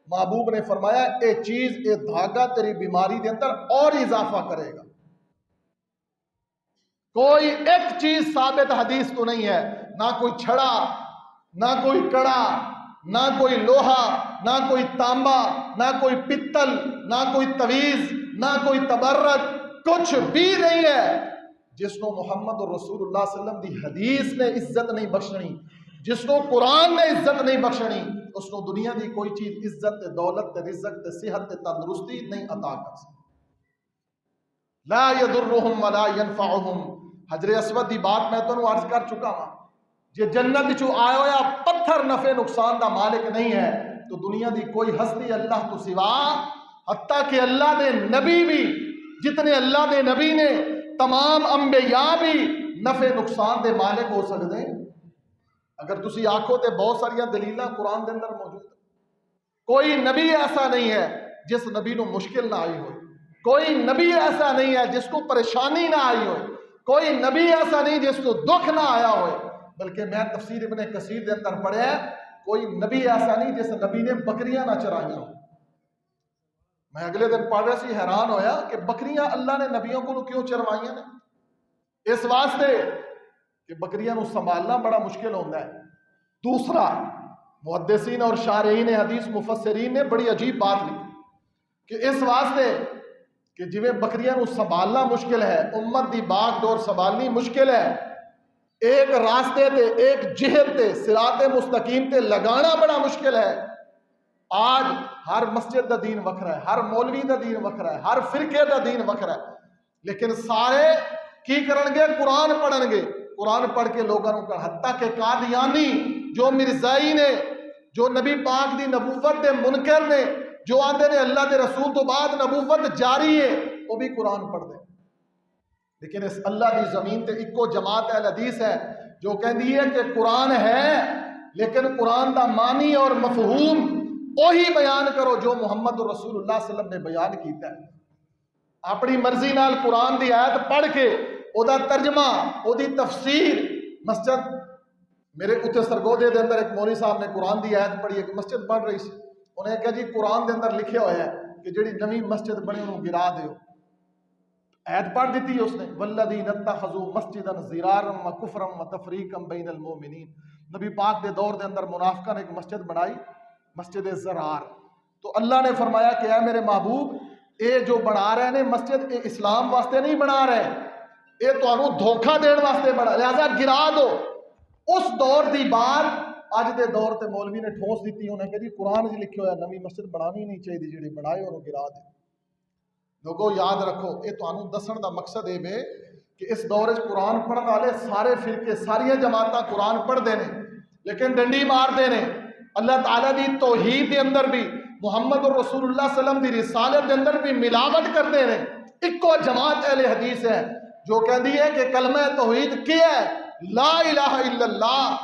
محبوب نے فرمایا اے چیز، اے دھاگا تیری بیماری دے اندر اور اضافہ کرے گا۔ کوئی ایک چیز ثابت حدیث تو نہیں ہے، نہ کوئی چھڑا، نہ کوئی کڑا، نہ کوئی لوہا، نہ کوئی تانبا، نہ کوئی پتل، نہ کوئی تعویذ، نہ کوئی تبرک، کچھ بھی نہیں ہے جس کو محمد رسول اللہ صلی اللہ علیہ وسلم دی حدیث نے عزت نہیں بخشنی، جس کو قرآن نے عزت نہیں بخشنی، اس کو دنیا دی کوئی چیز عزت، دولت، رزق، صحت، تندرستی نہیں عطا کر سکتی۔ لا یضرہم ولا ینفعہم۔ حجر اسود دی بات میں تو عرض کر چکا ہوں، جے جنت چو آیا ہویا پتھر نفع نقصان دا مالک نہیں ہے تو دنیا دی کوئی ہستی اللہ تو سوا، حتیٰ کہ اللہ دے نبی بھی، جتنے اللہ دے نبی نے، تمام انبیاء بھی نفع نقصان دے مالک ہو سکتے ہیں۔ اگر تسی آنکھوں تے بہت ساریاں دلیلاں قرآن دے اندر موجود ہیں۔ کوئی نبی ایسا نہیں ہے جس نبی نو مشکل نہ آئی ہوئی، کوئی نبی ایسا نہیں ہے جس کو پریشانی نہ آئی ہوئی، کوئی نبی ایسا نہیں جس کو دکھ نہ آیا ہوئے۔ بلکہ میں تفسیر ابن کثیر دے اندر پڑھے ہیں کوئی نبی ایسا نہیں جس نبی نے بکریاں نہ چرائیاں ہوں۔ میں اگلے دن پڑھ رہا سی، حیران ہویا کہ بکریاں اللہ نے نبیوں کو کیوں چروائیاں نے؟ اس واسطے کہ بکریاں نو سنبھالنا بڑا مشکل ہوتا ہے۔ دوسرا، محدثین اور شارحین حدیث مفسرین نے بڑی عجیب بات لکھی کہ اس واسطے کہ جویں بکریاں نو سنبھالنا مشکل ہے، امت دی باغ ڈور سنبھالنی مشکل ہے، ایک راستے تے، ایک جہت تے، صراط مستقیم تے لگانا بڑا مشکل ہے۔ آج ہر مسجد دا دین وکھرا ہے، ہر مولوی دا دین وکھرا ہے، ہر فرقے دا دین وکھرا ہے، لیکن سارے کی کرن گے؟ قرآن پڑھن گے، قرآن پڑھ کے لوگوں کو، حتیٰ کہ قادیانی جو مرزائی نے، جو نبی پاک دی نبوت دے منکر نے، جو آندے نے اللہ دے رسول تو بعد نبوت جاری ہے، وہ بھی قرآن پڑھ دے۔ لیکن اس اللہ دی زمین تے ایک جماعت اہل حدیث ہے جو کہندی ہے کہ قرآن ہے لیکن قرآن دا معنی اور مفہوم وہی بیان کرو جو محمد رسول اللہ صلی اللہ علیہ وسلم نے بیان کیتا ہے۔ اپنی مرضی نال قرآن دی آیت پڑھ کے او دا ترجمہ، او دی تفسیر، مسجد میرے اتنے سرگودے دے اندر ایک مولوی صاحب نے قرآن دی آیت پڑھی، ایک مسجد بن رہی سی، انہیں کہا جی قرآن دے اندر لکھے ہوئے ہے کہ جڑی نوی مسجد بنی انہوں گرا دیو۔ آیت پڑھ دیتی ہے اس نے، والذین اتخذوا مسجدا ضرارا وکفرا وتفریقا بین المؤمنین۔ نبی پاک دے دور دے اندر منافقہ نے ایک مسجد بنائی، مسجد ضرار۔ تو اللہ نے فرمایا کہ اے میرے محبوب، اے جو بنا رہے ہیں مسجد، اے اسلام واسطے نہیں بنا رہے، اے تو انہوں دھوکہ دین واسطے بنا، لہذا گرا دو۔ اس دور دی بات اج دے دور تے مولوی نے ٹھوس دیتی، انہیں کہ جی قرآن جی لکھے ہویا نوی مسجد بنانی نہیں چاہیے، جڑی بنائے انہوں گرا دے۔ لوگوں یاد رکھو، یہ تمہیں دسن دا مقصد یہ ہے کہ اس دور قرآن پڑھنے والے سارے فرقے ساریا جماعتاں قرآن پڑھتے ہیں لیکن ڈنڈی مارتے ہیں. اللہ تعالیٰ دی توحید دے اندر بھی محمد رسول اللہ صلی اللہ علیہ وسلم دی رسالت دے اندر بھی ملاوٹ کرتے ہیں. ایکو جماعت اہل حدیث ہے جو کہتی ہے کہ کلمہ توحید کیا ہے؟ لا الہ الا اللہ.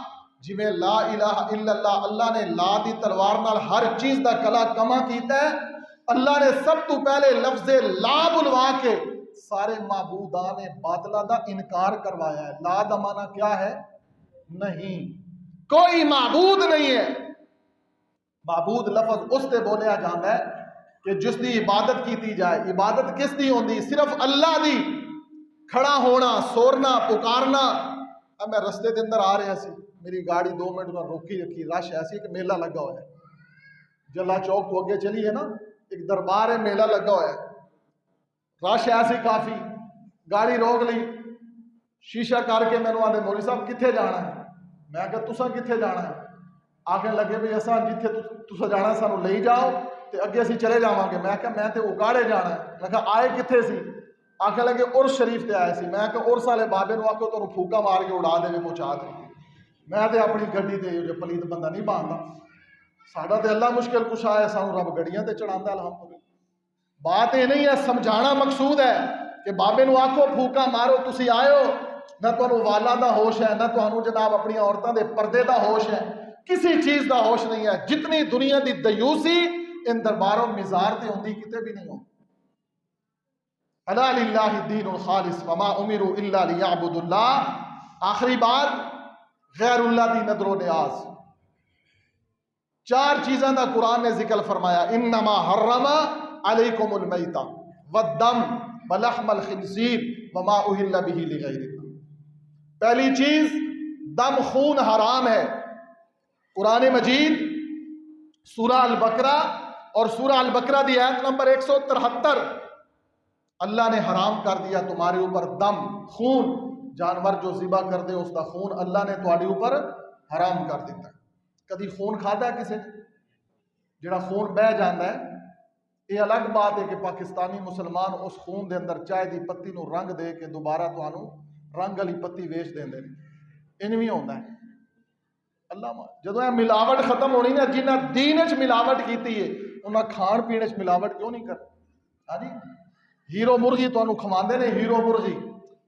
جی میں لا الہ الا اللہ، اللہ نے لا دی تلوار نال ہر چیز دا کلا کما کیتا ہے. اللہ نے سب تو پہلے لفظ لا بلوا کے سارے معبودان باطلہ دا انکار کروایا ہے. لا دا معنی کیا ہے؟ نہیں، کوئی معبود نہیں ہے. معبود لفظ اس سے بولیا جاتا ہے کہ جس دی عبادت کیتی جائے. عبادت کس دی ہوندی؟ صرف اللہ دی. کھڑا ہونا، سورنا، پکارنا. اب میں رستے دے اندر آ رہا سی، میری گاڑی 2 منٹ میں روکی رکھی، رش ایسی کہ میلہ لگا ہوا ہے. جلا چوک تو اگے چلی ہے نا، ایک دربار ہے، میلہ لگا ہوا ہے، رش ایسی کافی. گاڑی روک لی، شیشہ کر کے مینوں آدھے مولوی صاحب کتنے جانا ہے؟ میں کہ تساں کتنے جانا ہے؟ آخر لگے بھی اصا جتھے تساں جانا سانو لے جاؤ تے اگے اسی چلے جاواں گے. میں کہ میں تے اگاڑے جانا ہے. میں کہ آئے کتنے سی؟ آخر لگے عرس شریف تے آئے سی. میں کہ عرس والے بابے نو آکھو تانوں پھوکا مار کے اڑا دے پہنچا دے. میں تے اپنی گڈی تے جو پلیت بندہ نہیں باندھا. ساڈا تے اللہ مشکل کشا ہے، سانو رب گڈیاں تے چڑھاندا الحمدللہ. بات یہ نہیں ہے، سمجھانا مقصود ہے کہ بابے نو آکھو پھوکا مارو، تسی آئے ہو، نہ تانوں والا دا ہوش ہے، نہ تانوں جناب اپنی عورتاں دے پردے دا ہوش ہے، کسی چیز دا ہوش نہیں ہے. جتنی دنیا دی دیوسی ان درباروں مزار تے ہوندی کتے بھی نہیں ہو. الا للہ الدین الخالص وما امروا الا لیعبدوا اللہ. آخری بات، غیر اللہ دی نظر و نیاز. 4 چیزاں دا قرآن نے ذکر فرمایا. انما حرم علیکم المیتہ والدم ولحم الخنزیر وما اہل به لغیر اللہ. پہلی چیز دم، خون حرام ہے. قرآن مجید سورہ البقرہ اور سورہ البقرہ دی آیت نمبر 173 اللہ نے حرام کر دیا تمہارے اوپر دم، خون. جانور جو ذبح کر دے اس کا خون اللہ نے تمہارے اوپر حرام کر دیتا ہے. کدی خون کھادا ہے کسی نے؟ جڑا خون بہ جاتا ہے، یہ الگ بات ہے کہ پاکستانی مسلمان اس خون دے اندر چائے دی پتی نو رنگ دے کے دوبارہ تانوں رنگ والی پتی ویچ دیندے نے. ان بھی ہوندا ہے. اللہ جدو یہ ملاوٹ ختم ہونی نا، جنہ دین وچ ملاوٹ کیتی ہے انہاں کھان پینے وچ ملاوٹ کیوں نہیں کر؟ ہاں جی، ہیرو مرغی تانوں کھواندے نے، ہیرو مرغی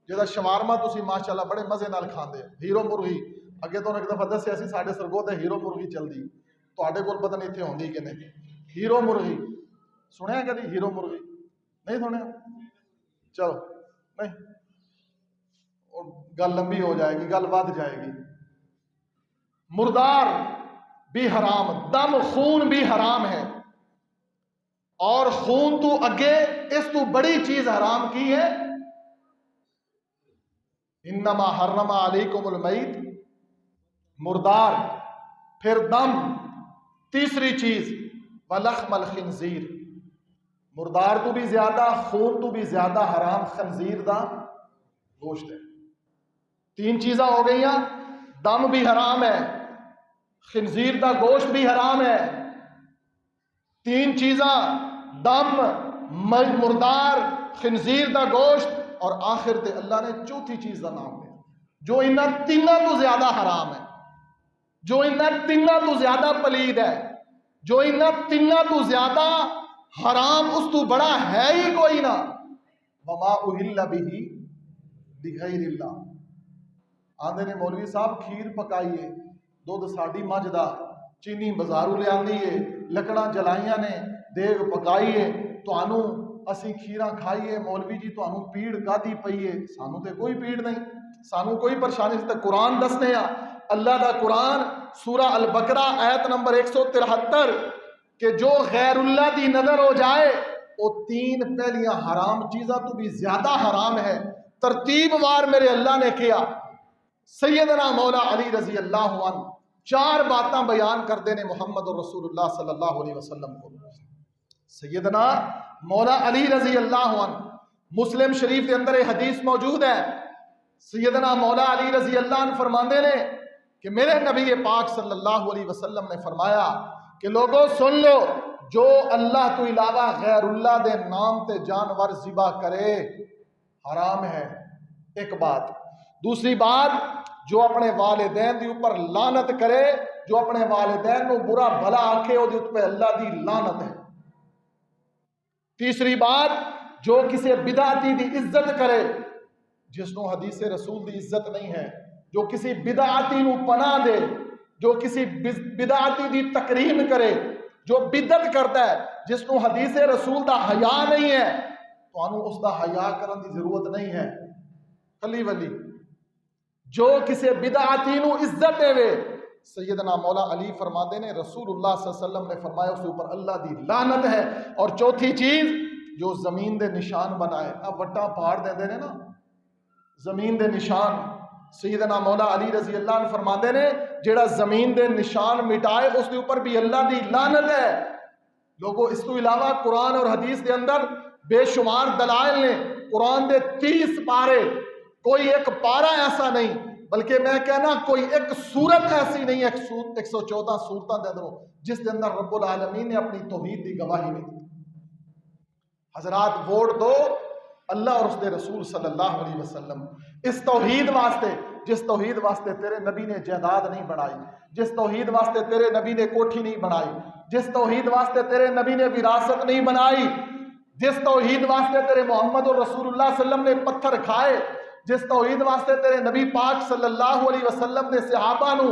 جہاں شوارما تسی ماشاءاللہ بڑے مزے نال کھاندے. ہیرو مرغی اگے تو ایک دفعہ دسیا سی ساڈے سرگو تے ہیرو مرغی چلدی، تواڈے کول پتہ نہیں اتنے ہوندی کہ نہیں. ہیرو مرغی سنیا کدی؟ ہیرو مرغی نہیں سنیا؟ چلو نہیں، گل لمبی ہو جائے گی، گل ود جائے گی. مردار بھی حرام، دم خون بھی حرام ہے. اور خون تو اگے اس تو بڑی چیز حرام کی ہے. انما حرم علیکم المیت، مردار، پھر دم، تیسری چیز ولحم الخنزیر. مردار تو بھی زیادہ، خون تو بھی زیادہ حرام خنزیر دا گوشت ہے. 3 چیزاں ہو گئیاں. دم بھی حرام ہے، خنزیر دا گوشت بھی حرام ہے. 3 چیزاں، دم، مردار، خنزیر دا گوشت، اور آخر تے اللہ نے چوتھی چیز دا نام دیا جو انہاں تینوں تو زیادہ حرام ہے، جو انہاں تینوں تو زیادہ پلید ہے، جو انہاں تینوں تو زیادہ حرام اس تو بڑا ہے ہی کوئی نہ. وما اہل به لغیر اللہ. آندے نے مولوی صاحب کھیر پکائیے، دودھ ساڈی مجھ دا، چینی بازاروں لے آندی ہے، لکڑاں جلائیاں نے، دیگ پکائیے، تانوں اسی کھیراں کھائیے. مولوی جی تانوں پیڑ کادی پئی ہے؟ سانوں تے کوئی پیڑ نہیں، سانوں کوئی پریشانی نہیں. تے قرآن دسنے آ، اللہ دا قرآن سورہ البقرہ آیت نمبر 173 کہ جو غیر اللہ دی نظر ہو جائے وہ 3 پہلیاں حرام چیزاں تو بھی زیادہ حرام ہے. ترتیب وار میرے اللہ نے کیا. سیدنا مولا علی رضی اللہ عنہ 4 باتاں بیان کر دینے محمد رسول اللہ صلی اللہ علیہ وسلم کو. سیدنا مولا علی رضی اللہ عنہ، مسلم شریف کے اندر یہ حدیث موجود ہے. سیدنا مولا علی رضی اللہ عنہ فرماندے نے کہ میرے نبی پاک صلی اللہ علیہ وسلم نے فرمایا کہ لوگوں سن لو، جو اللہ تو علاوہ غیر اللہ دے نام تے جانور ذبح کرے حرام ہے، ایک بات۔ دوسری بات، جو اپنے والدین دی اوپر لعنت کرے، جو اپنے والدین کو برا بھلا آکھے وہ دے اوپر اللہ دی لعنت ہے۔ تیسری بات، جو کسی بدعتی دی عزت کرے جس نو حدیث رسول دی عزت نہیں ہے، جو کسی بدعتی نو پناہ دے، جو کسی بدعتی دی تکریم کرے، جو بدعت کرتا ہے جس نو حدیث رسول دا حیا نہیں ہے، تو انو اس دا حیا کرن دی ضرورت نہیں ہے۔ کلی ولی جو کسی بدعتی نو عزت دے وے، سیدنا مولا علی فرماتے نے رسول اللہ صلی اللہ علیہ وسلم نے فرمایا اس کے اوپر اللہ دی لعنت ہے۔ اور چوتھی چیز، جو زمین دے نشان بنائے، اب وٹا پہاڑ دے دے نا زمین دے نشان، سیدنا مولا علی رضی اللہ عنہ فرماتے نے جیڑا زمین دے نشان مٹائے اس کے اوپر بھی اللہ دی لعنت ہے۔ لوگوں اس تو علاوہ قرآن اور حدیث دے اندر بے شمار دلائل نے، قرآن دے 30 پارے، کوئی ایک پارا ایسا نہیں، بلکہ میں کہنا کوئی ایک سورت ایسی نہیں، 114 سورتاں دے اندر جس دے اندر رب العالمین نے اپنی توحید دی گواہی نہیں دی۔ حضرات ووٹ دو اللہ اور اس دے رسول صلی اللہ علیہ وسلم، اس توحید واسطے جس توحید واسطے تیرے نبی نے جائیداد نہیں بنائی، جس توحید واسطے تیرے نبی نے کوٹھی نہیں بنائی، جس توحید واسطے تیرے نبی نے وراثت نہیں بنائی، جس توحید واسطے تیرے محمد رسول اللہ صلی اللہ علیہ وسلم نے پتھر کھائے، جس توحید واسطے تیرے نبی پاک صلی اللہ علیہ وسلم نے صحابہ نو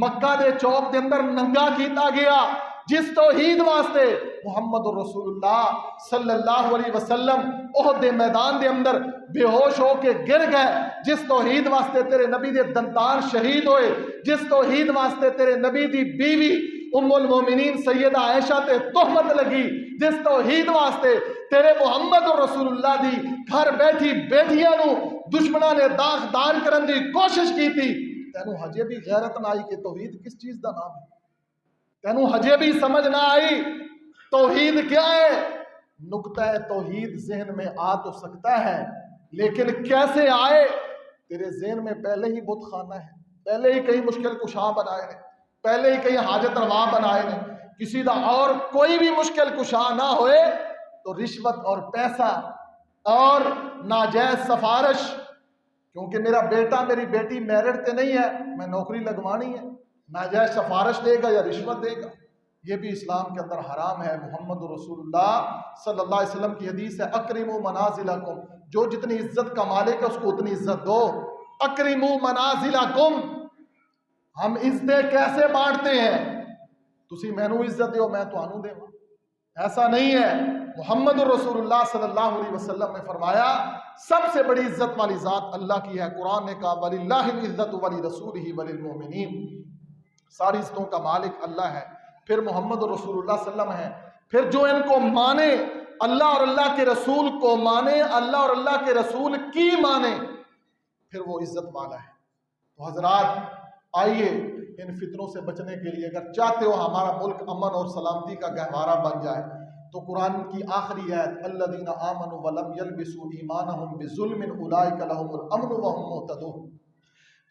مکہ دے چوک دے اندر ننگا کیتا گیا، جس توحید واسطے محمد رسول اللہ صلی اللہ علیہ وسلم احد دے میدان دے اندر بے ہوش ہو کے گر گئے، جس توحید واسطے تیرے نبی دے دندان شہید ہوئے، جس توحید واسطے تیرے نبی دی بیوی ام المومنین سیدہ عائشہ تے تہمت لگی، جس توحید واسطے تیرے محمد رسول اللہ دی گھر بیٹھی بیٹیاں نو دشمناں نے داغدار کرن دی کوشش کی تھی، تینوں ہجے بھی غیرت نہ آئی کہ توحید کس چیز دا نام ہے؟ تینوں ہجے بھی سمجھ نہ آئی توحید کیا ہے؟ نقطہ توحید ذہن میں آ تو سکتا ہے لیکن کیسے آئے؟ تیرے ذہن میں پہلے ہی بت خانہ ہے، پہلے ہی کئی مشکل کشاں بنائے نے، پہلے ہی کئی حاجت روا بنائے نے، کسی دا اور کوئی بھی مشکل کشاں نہ ہوئے تو رشوت اور پیسہ اور ناجائز سفارش، کیونکہ میرا بیٹا میری بیٹی میرٹ تے نہیں ہے، میں نوکری لگوانی ہے، ناجائز سفارش دے گا یا رشوت دے گا، یہ بھی اسلام کے اندر حرام ہے۔ محمد رسول اللہ صلی اللہ علیہ وسلم کی حدیث ہے اکرموا منازلکم، جو جتنی عزت کا مالک ہے اس کو اتنی عزت دو، اکرموا منازلکم۔ ہم عزتیں کیسے بانٹتے ہیں؟ تسی مینوں عزت دیو میں تانوں دیواں، ایسا نہیں ہے۔ محمد رسول اللہ صلی اللہ علیہ وسلم نے فرمایا سب سے بڑی عزت والی ذات اللہ کی ہے، قرآن نے کہا وَلِلَّهِ الْعِزَّةُ وَلِرَسُولِهِ وَلِلْمُؤْمِنِينَ، ساری عزتوں کا مالک اللہ ہے، پھر محمد رسول اللہ صلی اللہ علیہ وسلم ہے، پھر جو ان کو مانے، اللہ اور اللہ کے رسول کو مانے، اللہ اور اللہ کے رسول کی مانے، پھر وہ عزت والا ہے۔ تو حضرات آئیے ان فتنوں سے بچنے کے لیے اگر چاہتے ہو ہمارا ملک امن اور سلامتی کا گہوارہ بن جائے تو قرآن کی آخری آیت الذین آمنوا ولم یلبسوا ایمانہم بظلم اولئک لہم الامن وہم مہتدون،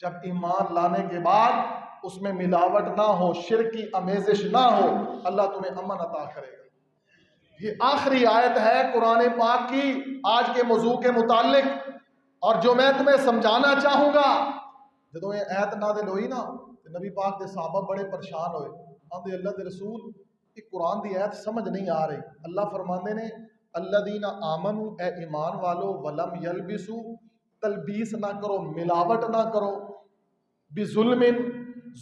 جب ایمان لانے کے بعد اس میں ملاوٹ نہ ہو، شرک کی آمیزش نہ ہو، اللہ تمہیں امن عطا کرے گا۔ یہ آخری آیت ہے قرآن پاک کی آج کے موضوع کے متعلق، اور جو میں تمہیں سمجھانا چاہوں گا، جدوں یہ آیت نازل ہوئی نا نبی پاک دے صحابہ بڑے پریشان ہوئے، آندے اللہ دے رسول کہ قرآن دی آیت سمجھ نہیں آ رہی۔ اللہ فرماندے نے الذین آمنوا، اے ایمان والو، ولم یلبسوا، تلبیس نہ کرو، ملاوٹ نہ کرو، بظلم،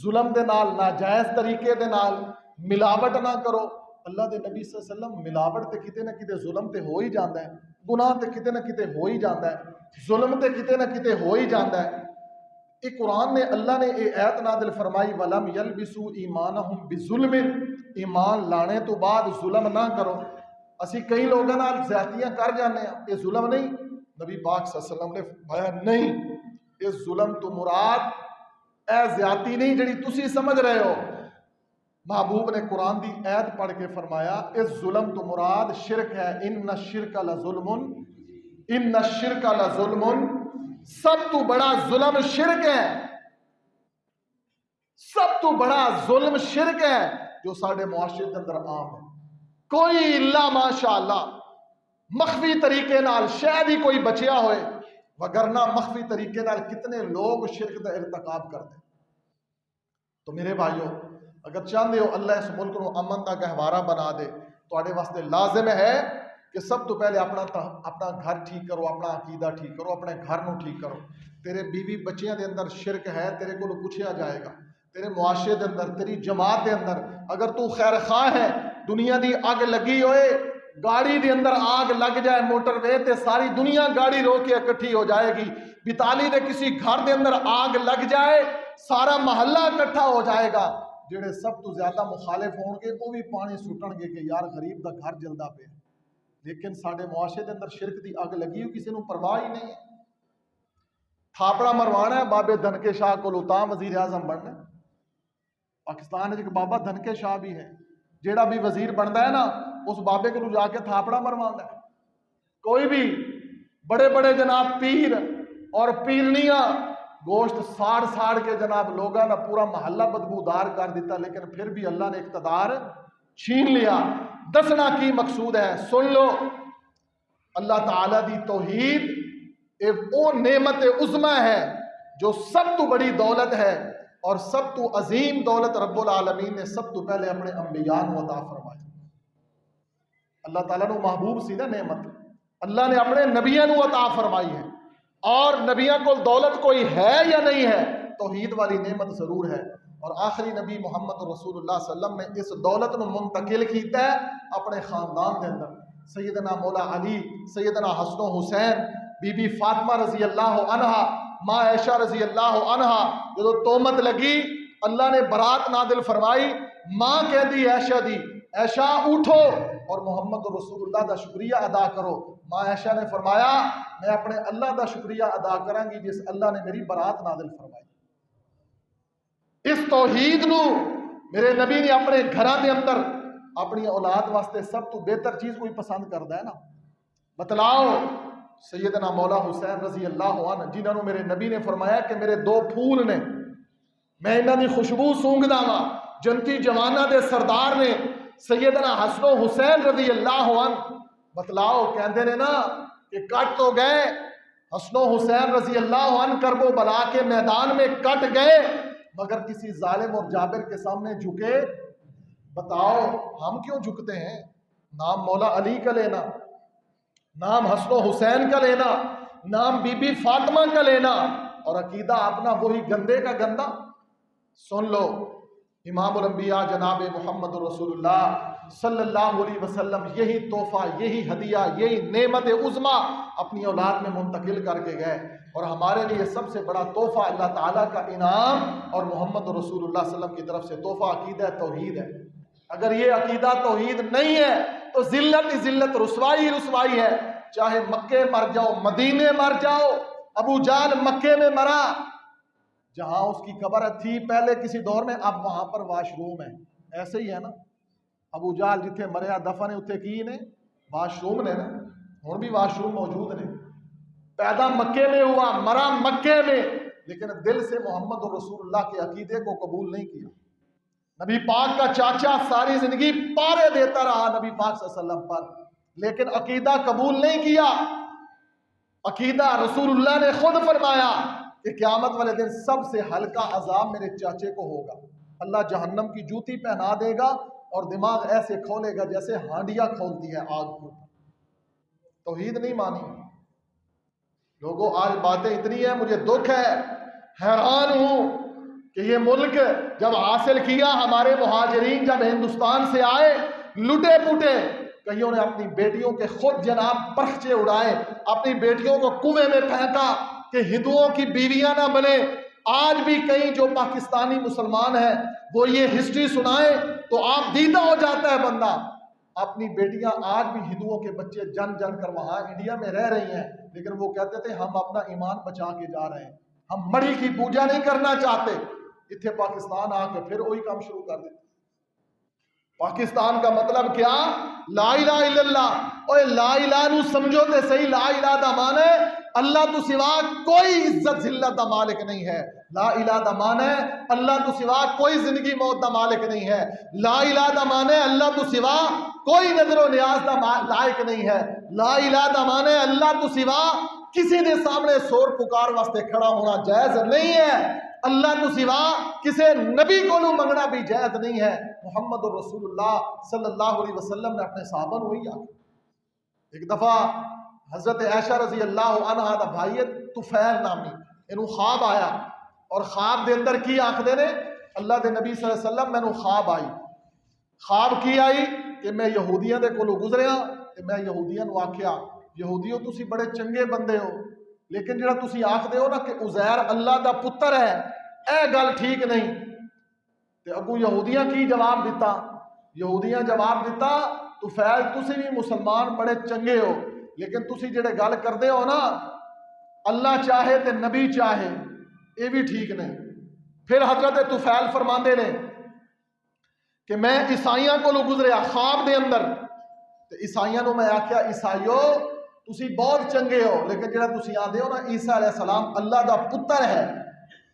ظلم دے نال، ناجائز طریقے دے نال ملاوٹ نہ کرو۔ اللہ دے نبی صلی اللہ علیہ وسلم ملاوٹ تے کتے نہ کتے ظلم تے ہو ہی جاندا ہے، گناہ تے کتے نہ کتے ہو ہی جاندا ہے، ظلم تے کتے نہ کتے ہو ہی جاندا ہے۔ یہ قرآن نے اللہ نے یہ آیت نازل فرمائی وَلَمْ يَلْبِسُوا ایمانہم بِظُلْمٍ، ایمان لانے تو بعد ظلم نہ کرو۔ اسی کئی لوگوں نال زیادتیاں کر جانے ہیں، یہ ظلم نہیں؟ نبی پاک صلی اللہ علیہ وسلم نے فرمایا نہیں، یہ ظلم تو مراد اے زیادتی نہیں جڑی تسی سمجھ رہے ہو۔ محبوب نے قرآن دی آیت پڑھ کے فرمایا اس ظلم تو مراد شرک ہے، ان الشرک لظلم، ان الشرک لظلم، سب تو بڑا ظلم شرک ہے، سب تو بڑا ظلم شرک ہے جو سارے معاشرے کے اندر عام ہے۔ کوئی الا ماشاءاللہ مخفی طریقے نال شاید ہی کوئی بچیا ہوئے، وگرنہ مخفی طریقے نال کتنے لوگ شرک دا ارتکاب کرتے۔ تو میرے بھائیوں، اگر چاہتے ہو اللہ اس ملک کو امن دا گہوارہ بنا دے، تو واسطے لازم ہے کہ سب تو پہلے اپنا گھر ٹھیک کرو، اپنا عقیدہ ٹھیک کرو، اپنے گھر نو ٹھیک کرو۔ تیرے بیوی بچیاں دے اندر شرک ہے، تیرے کو پوچھا جائے گا۔ تیرے معاشرے دے اندر، تیری جماعت دے اندر اگر تو خیر خواہ ہے، دنیا دی اگ لگی ہوئے، گاڑی دے اندر آگ لگ جائے موٹر وے تے ساری دنیا گاڑی رو کے اکٹھی ہو جائے گی۔ بتالی دے کسی گھر دے اندر آگ لگ جائے، سارا محلہ اکٹھا ہو جائے گا۔ جڑے سب تو زیادہ مخالف ہون گے وہ بھی پانی سٹن گے کہ یار غریب دا گھر جلدا پہ۔ لیکن ساڈے معاشرے دے اندر شرک دی اگ لگی ہوئی، کسی نو پرواہ ہی نہیں ہے۔ تھاپڑا مروانا ہے بابے دھنکے شاہ کو تاں وزیر اعظم بننا ہے۔ پاکستان ایک بابا دھنکے شاہ بھی ہے، جیڑا بھی وزیر بنتا ہے نا اس بابے کو جا کے تھاپڑا مروانا ہے۔ کوئی بھی بڑے بڑے جناب پیر اور پیرنیاں گوشت ساڑ کے جناب لوگاں نا پورا محلہ بدبودار کر دیتا، لیکن پھر بھی اللہ نے اقتدار چھین لیا۔ دسنا کی مقصود ہے، سن لو، اللہ تعالیٰ دی توحید ایک او نعمت عظمی ہے جو سب تو بڑی دولت ہے، اور سب تو عظیم دولت رب العالمین نے سب تو پہلے اپنے انبیاء کو عطا فرمائی۔ اللہ تعالیٰ نے محبوب سی نا نعمت، اللہ نے اپنے نبیوں کو عطا فرمائی ہے۔ اور نبیوں کو دولت کوئی ہے یا نہیں ہے، توحید والی نعمت ضرور ہے۔ اور آخری نبی محمد رسول اللہ صلی اللہ علیہ وسلم نے اس دولت کو منتقل کیتا ہے اپنے خاندان دے اندر۔ سیدنا مولا علی، سیدنا حسن و حسین، بی بی فاطمہ رضی اللہ عنہا، ماں عائشہ رضی اللہ عنہا، جو تہمت لگی اللہ نے برات نازل فرمائی۔ ماں کہہ دی عائشہ دی، عائشہ اٹھو اور محمد رسول اللہ دا شکریہ ادا کرو۔ ماں عائشہ نے فرمایا میں اپنے اللہ دا شکریہ ادا کراں گی جس اللہ نے میری برات نازل فرمائی۔ اس توحید نو میرے نبی نے اپنے گھراں دے اندر اپنی اولاد واسطے سب تو بہتر چیز کوئی پسند کردا ہے نا؟ بتلاؤ، سیدنا مولا حسین رضی اللہ عنہ، جنہوں نے میرے نبی نے فرمایا کہ میرے دو پھول نے، میں انہاں دی خوشبو سونگدا وا، جنتی جواناں دے سردار نے سیدنا حسن و حسین رضی اللہ عنہ۔ بتلاؤ، کہندے نے نا کہ کٹ تو گئے حسن و حسین رضی اللہ عنہ، کرب و بلا کے میدان میں کٹ گئے، مگر کسی ظالم اور جابر کے سامنے جھکے؟ بتاؤ ہم کیوں جھکتے ہیں؟ نام مولا علی کا لینا، نام حسن و حسین کا لینا، نام بی بی فاطمہ کا لینا، اور عقیدہ اپنا وہی گندے کا گندا۔ سن لو، امام الانبیاء جناب محمد رسول اللہ صلی اللہ علیہ وسلم یہی تحفہ، یہی ہدیہ، یہی نعمت عظمی اپنی اولاد میں منتقل کر کے گئے۔ اور ہمارے لیے سب سے بڑا تحفہ اللہ تعالیٰ کا انعام اور محمد رسول اللہ صلی اللہ علیہ وسلم کی طرف سے تحفہ عقیدہ توحید ہے۔ اگر یہ عقیدہ توحید نہیں ہے تو ذلت ہی ذلت، رسوائی رسوائی ہے۔ چاہے مکے مر جاؤ، مدینے مر جاؤ، ابو جہل مکے میں مرا، جہاں اس کی قبر تھی پہلے کسی دور میں، اب وہاں پر واش روم ہے۔ ایسے ہی ہے نا، ابو جہل جتھے مریا دفن اتنے کی نے واش روم نے نا، ہن بھی واش روم موجود نے۔ پیدا مکے میں ہوا، مرا مکے میں، لیکن دل سے محمد رسول اللہ کے عقیدے کو قبول نہیں کیا۔ نبی پاک کا چاچا ساری زندگی پارے دیتا رہا نبی پاک صلی اللہ علیہ وسلم پر، لیکن عقیدہ قبول نہیں کیا۔ عقیدہ رسول اللہ نے خود فرمایا کہ قیامت والے دن سب سے ہلکا عذاب میرے چاچے کو ہوگا۔ اللہ جہنم کی جوتی پہنا دے گا اور دماغ ایسے کھولے گا جیسے ہانڈیاں کھولتی ہے آگ کو۔ توحید نہیں مانی لوگوں، آج باتیں اتنی ہیں، مجھے دکھ ہے، حیران ہوں کہ یہ ملک جب حاصل کیا، ہمارے مہاجرین جب ہندوستان سے آئے، لٹے پوٹے، کئیوں نے اپنی بیٹیوں کے خود جناب پرخچے اڑائے، اپنی بیٹیوں کو کنویں میں پھینکا کہ ہندوؤں کی بیویاں نہ بنے۔ آج بھی کئی جو پاکستانی مسلمان ہیں وہ یہ ہسٹری سنائیں تو آپ دیدہ ہو جاتا ہے بندہ۔ اپنی بیٹیاں آج بھی ہندوؤں کے بچے جن جن کر وہاں انڈیا میں رہ رہی ہیں، لیکن وہ کہتے تھے ہم اپنا ایمان بچا کے جا رہے ہیں، ہم مڑی کی پوجا نہیں کرنا چاہتے۔ اتنے پاکستان آ کے پھر وہی کام شروع کر دیتے۔ پاکستان کا مطلب کیا؟ لا الہ الا اللہ۔ اوے لا الہ نو سمجھو تے صحیح، لا الہ دا مانے اللہ تو سوا کوئی عزت ذلت دا مالک نہیں ہے۔ لا الہ دا معنی ہے اللہ تو سوا کوئی زندگی موت دا مالک نہیں ہے. لا الہ دا معنی ہے اللہ تو سوا کوئی نظر و نیاز دا لائق نہیں ہے. لا الہ دا معنی ہے اللہ تو سوا کسی دے سامنے سور پکار واسطے کھڑا ہونا جائز نہیں ہے. اللہ تو سوا کسی نبی کو منگنا بھی جائز نہیں ہے. محمد رسول اللہ صلی اللہ علیہ وسلم نے اپنے صحابہ کو وہی آخر. ایک دفعہ حضرت عائشہ رضی اللہ عنہ دا بھائی طفیل نامی انہوں خواب آیا اور خواب دے اندر کی آخدے نے اللہ دے نبی صلی اللہ علیہ وسلم میں خواب آئی. خواب کی آئی کہ میں یہودیاں دے کولو گزریا تے میں یہودیاں نو آکھیا یہودیو تسی بڑے چنگے بندے ہو لیکن جڑا تسی آکھدے ہو نا کہ عزیر اللہ دا پتر ہے اے گل ٹھیک نہیں. تے اگوں یہودیاں کی جواب دیتا؟ یہودیاں جواب دیتا طفیل تسی بھی مسلمان بڑے چنگے ہو لیکن تسی جڑے گل کردے ہو نا اللہ چاہے تے نبی چاہے یہ بھی ٹھیک نہیں. پھر حضرت طفیل فرماندے نے کہ میں عیسائیاں کو گزریا خواب دے اندر تے عیسائیاں نو میں آکھیا عیسائیو تسی بہت چنگے ہو لیکن جڑا تسی آندے ہو نا عیسیٰ علیہ السلام اللہ دا پتر ہے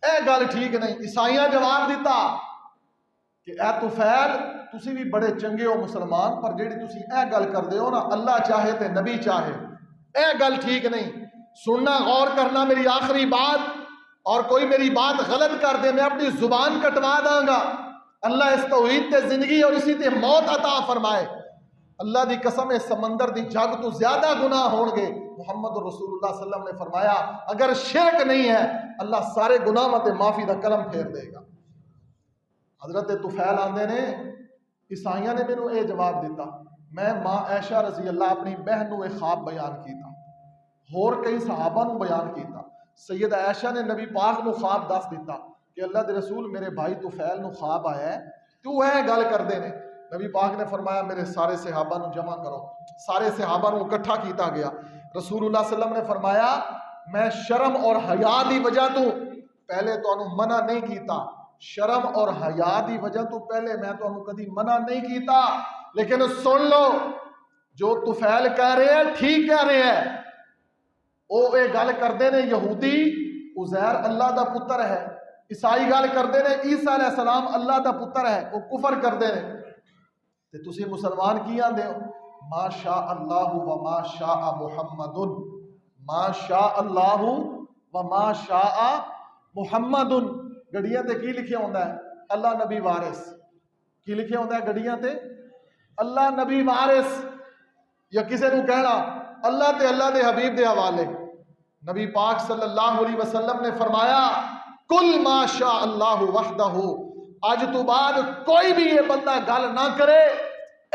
اے گل ٹھیک نہیں. عیسائیاں جواب دیتا کہ اے طفیل تسی بھی بڑے چنگے ہو مسلمان پر جڑی تسی اے گل کردے ہو نا اللہ چاہے تے نبی چاہے اے گل ٹھیک نہیں. سننا غور کرنا میری آخری بات اور کوئی میری بات غلط کر دے میں اپنی زبان کٹوا داں گا. اللہ اس توحید تے زندگی اور اسی تے موت عطا فرمائے. اللہ دی قسم اس سمندر دی جگ تو زیادہ گناہ ہون گے. محمد رسول اللہ صلی اللہ علیہ وسلم نے فرمایا اگر شرک نہیں ہے اللہ سارے گناہ تے معافی دا قلم پھیر دے گا. حضرت طفیل آندے نے عیسائیاں نے مینوں اے جواب دیتا میں ماں عائشہ رضی اللہ اپنی بہن نو ایک خواب بیان کیتا اور کئی صحابہ نو بیان کیتا. سید عائشہ نے نبی پاک نو خواب دس دیتا کہ اللہ دے رسول میرے بھائی طفیل نو خواب آیا ہے تو وہ گل کردے نے. نبی پاک نے فرمایا میرے سارے صحابہ نو جمع کرو. سارے صحابہ نو اکٹھا کیتا گیا. رسول اللہ صلی اللہ علیہ وسلم نے فرمایا میں شرم اور حیا دی وجہ تو پہلے تو منع نہیں کیتا. شرم اور حیا دی وجہ تو پہلے میں تو کدی منع نہیں کیتا لیکن سن لو جو طفیل کہہ رہے ہیں ٹھیک کہہ رہے ہیں. وہ یہ گل کردے نے یہودی عزیر اللہ دا پتر ہے عیسائی گل کردے نے عیسیٰ علیہ السلام اللہ دا پتر ہے وہ کفر کردے نے تے تسی مسلمان کی آندے ہو ما شاء اللہ و ما شاء محمد ما شاء اللہ و ما شاء محمد. گڑیاں تے کی لکھیا ہوندا ہے اللہ نبی وارث. کی لکھیا ہوندا ہے گڑیاں تے اللہ نبی وارث یا کسے نو کہنا اللہ تے اللہ دے حبیب دے حوالے. نبی پاک صلی اللہ علیہ وسلم نے فرمایا کل ما شاء اللہ وحدہ آج تو بعد کوئی بھی یہ بندہ گل نہ کرے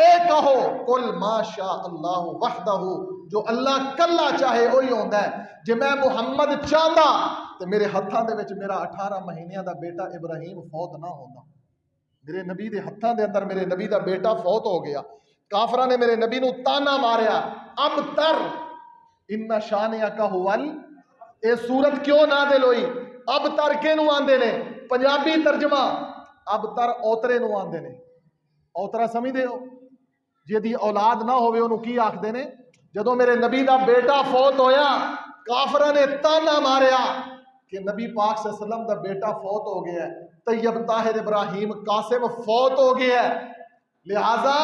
اے کہو کل ما شاء اللہ وحدہ جو اللہ کلا چاہے وہی ہوندا ہے. جے میں محمد چاہتا تو میرے ہتھاں دے وچ میرا 18 مہینیاں دا بیٹا ابراہیم فوت نہ ہوندا. میرے نبی دے ہتھاں دے اندر میرے نبی دا بیٹا فوت ہو گیا. کافراں نے میرے نبی نو تانا ماریا اب تر ان شانئک ھول. اے سورت کیوں نازل ہوئی اب تر کینو آندے نے پنجابی ترجمہ اب تر اوترے نو آندے نے. اوترا سمجھدے ہو جدی اولاد نہ ہوئے انہوں کی آکھدے نے. جدوں میرے نبی دا بیٹا فوت ہویا کافراں نے تانا ماریا کہ نبی پاک صلی اللہ علیہ وسلم دا بیٹا فوت ہو گیا ہے طیب طاہر ابراہیم قاسم فوت ہو گیا ہے لہذا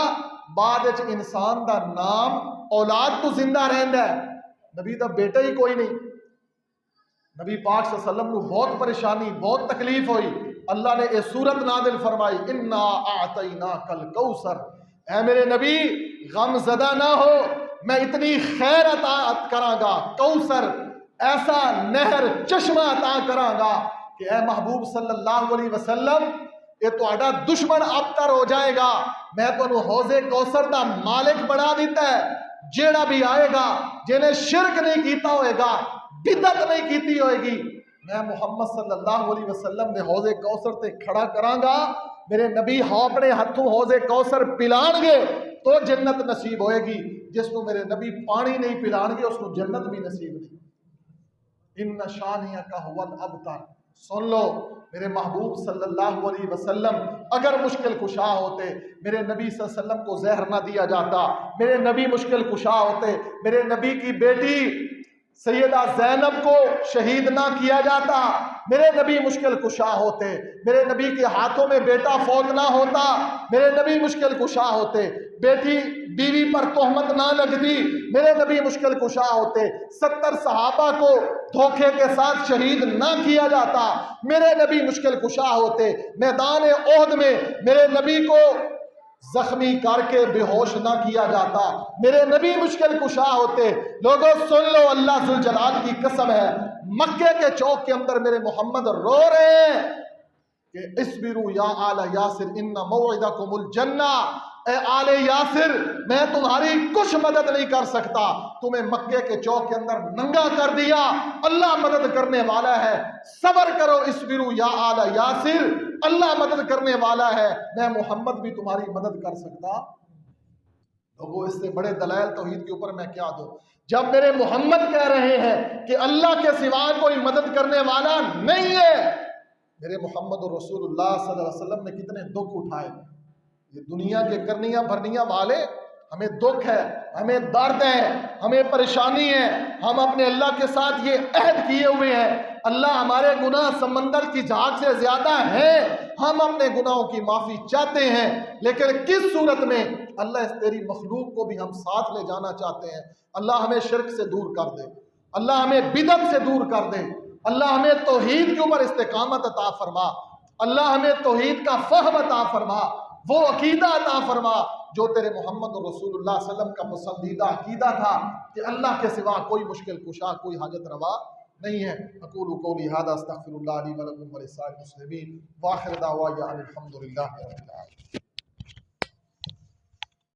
بعد وچ انسان دا نام اولاد تو زندہ رہندا ہے نبی دا بیٹا ہی کوئی نہیں. نبی پاک صلی اللہ علیہ وسلم کو بہت پریشانی بہت تکلیف ہوئی. اللہ نے یہ سورت نازل فرمائی انا اعطیناک الکوثر. اے میرے نبی غم زدہ نہ ہو میں اتنی خیر عطا کراں گا کوثر ایسا نہر چشمہ عطا کراں گا کہ اے محبوب صلی اللہ علیہ وسلم یہ تہاڈا دشمن ابتر ہو جائے گا. میں تانوں حوض کوثر دا مالک بنا دیتا ہے. جیڑا بھی آئے گا جنہیں شرک نہیں کیتا ہوئے گا بدعت نہیں کیتی ہوئے گی میں محمد صلی اللہ علیہ وسلم نے حوض کوثر تے کھڑا کراں گا. میرے نبی اپنے ہاتھوں حوض کوثر پلان گے تو جنت نصیب ہوئے گی. جس کو میرے نبی پانی نہیں پلان گے اس کو جنت بھی نصیب نہیں. ان شانئک ھول ابتر. سن لو میرے محبوب صلی اللہ علیہ وسلم اگر مشکل کشا ہوتے میرے نبی صلی اللہ علیہ وسلم کو زہر نہ دیا جاتا. میرے نبی مشکل کشا ہوتے میرے نبی کی بیٹی سیدہ زینب کو شہید نہ کیا جاتا، میرے نبی مشکل کشا ہوتے، میرے نبی کے ہاتھوں میں بیٹا فوت نہ ہوتا، میرے نبی مشکل کشا ہوتے، بیٹی بیوی پر تہمت نہ لگتی، میرے نبی مشکل کشا ہوتے، 70 صحابہ کو دھوکے کے ساتھ شہید نہ کیا جاتا، میرے نبی مشکل کشا ہوتے، میدان احد میں میرے نبی کو زخمی کر کے بے ہوش نہ کیا جاتا، میرے نبی مشکل کشا ہوتے۔ لوگوں سن لو، اللہ ذوالجلال کی قسم ہے، مکے کے چوک کے اندر میرے محمد رو رہے ہیں کہ اصبروا یا آل یاسر ان موعدکم الجنہ، اے آل یاسر میں تمہاری کچھ مدد نہیں کر سکتا، تمہیں مکے کے چوک کے اندر ننگا کر دیا، اللہ مدد کرنے والا ہے، صبر کرو، اصبروا یا آل یاسر، اللہ مدد کرنے والا ہے، میں محمد بھی تمہاری مدد کر سکتا۔ لوگوں اس سے بڑے دلائل توحید کے اوپر میں کیا دوں؟ جب میرے محمد کہہ رہے ہیں کہ اللہ کے سوا کوئی مدد کرنے والا نہیں ہے، میرے محمد رسول اللہ صلی اللہ علیہ وسلم نے کتنے دکھ اٹھائے، یہ دنیا کے کرنیاں بھرنیاں والے، ہمیں دکھ ہے، ہمیں درد ہے، ہمیں پریشانی ہے، ہم اپنے اللہ کے ساتھ یہ عہد کیے ہوئے ہیں، اللہ ہمارے گناہ سمندر کی جھاگ سے زیادہ ہیں، ہم اپنے گناہوں کی معافی چاہتے ہیں، لیکن کس صورت میں؟ اللہ اس تیری مخلوق کو بھی ہم ساتھ لے جانا چاہتے ہیں، اللہ ہمیں شرک سے دور کر دے، اللہ ہمیں بدعت سے دور کر دے، اللہ ہمیں توحید کے اوپر استقامت عطا فرما، اللہ ہمیں توحید کا فہم عطا فرما، وہ عقیدہ عطا فرما جو تیرے محمد رسول اللہ صلی اللہ علیہ وسلم کا پسندیدہ عقیدہ تھا کہ اللہ کے سوا کوئی مشکل کشا، کوئی حاجت روا نہیں ہے۔ اقول قولی ھذا استغفر اللہ لی ولکم ولسائر المسلمین، وآخر دعوانا ان الحمد للہ رب العالمین۔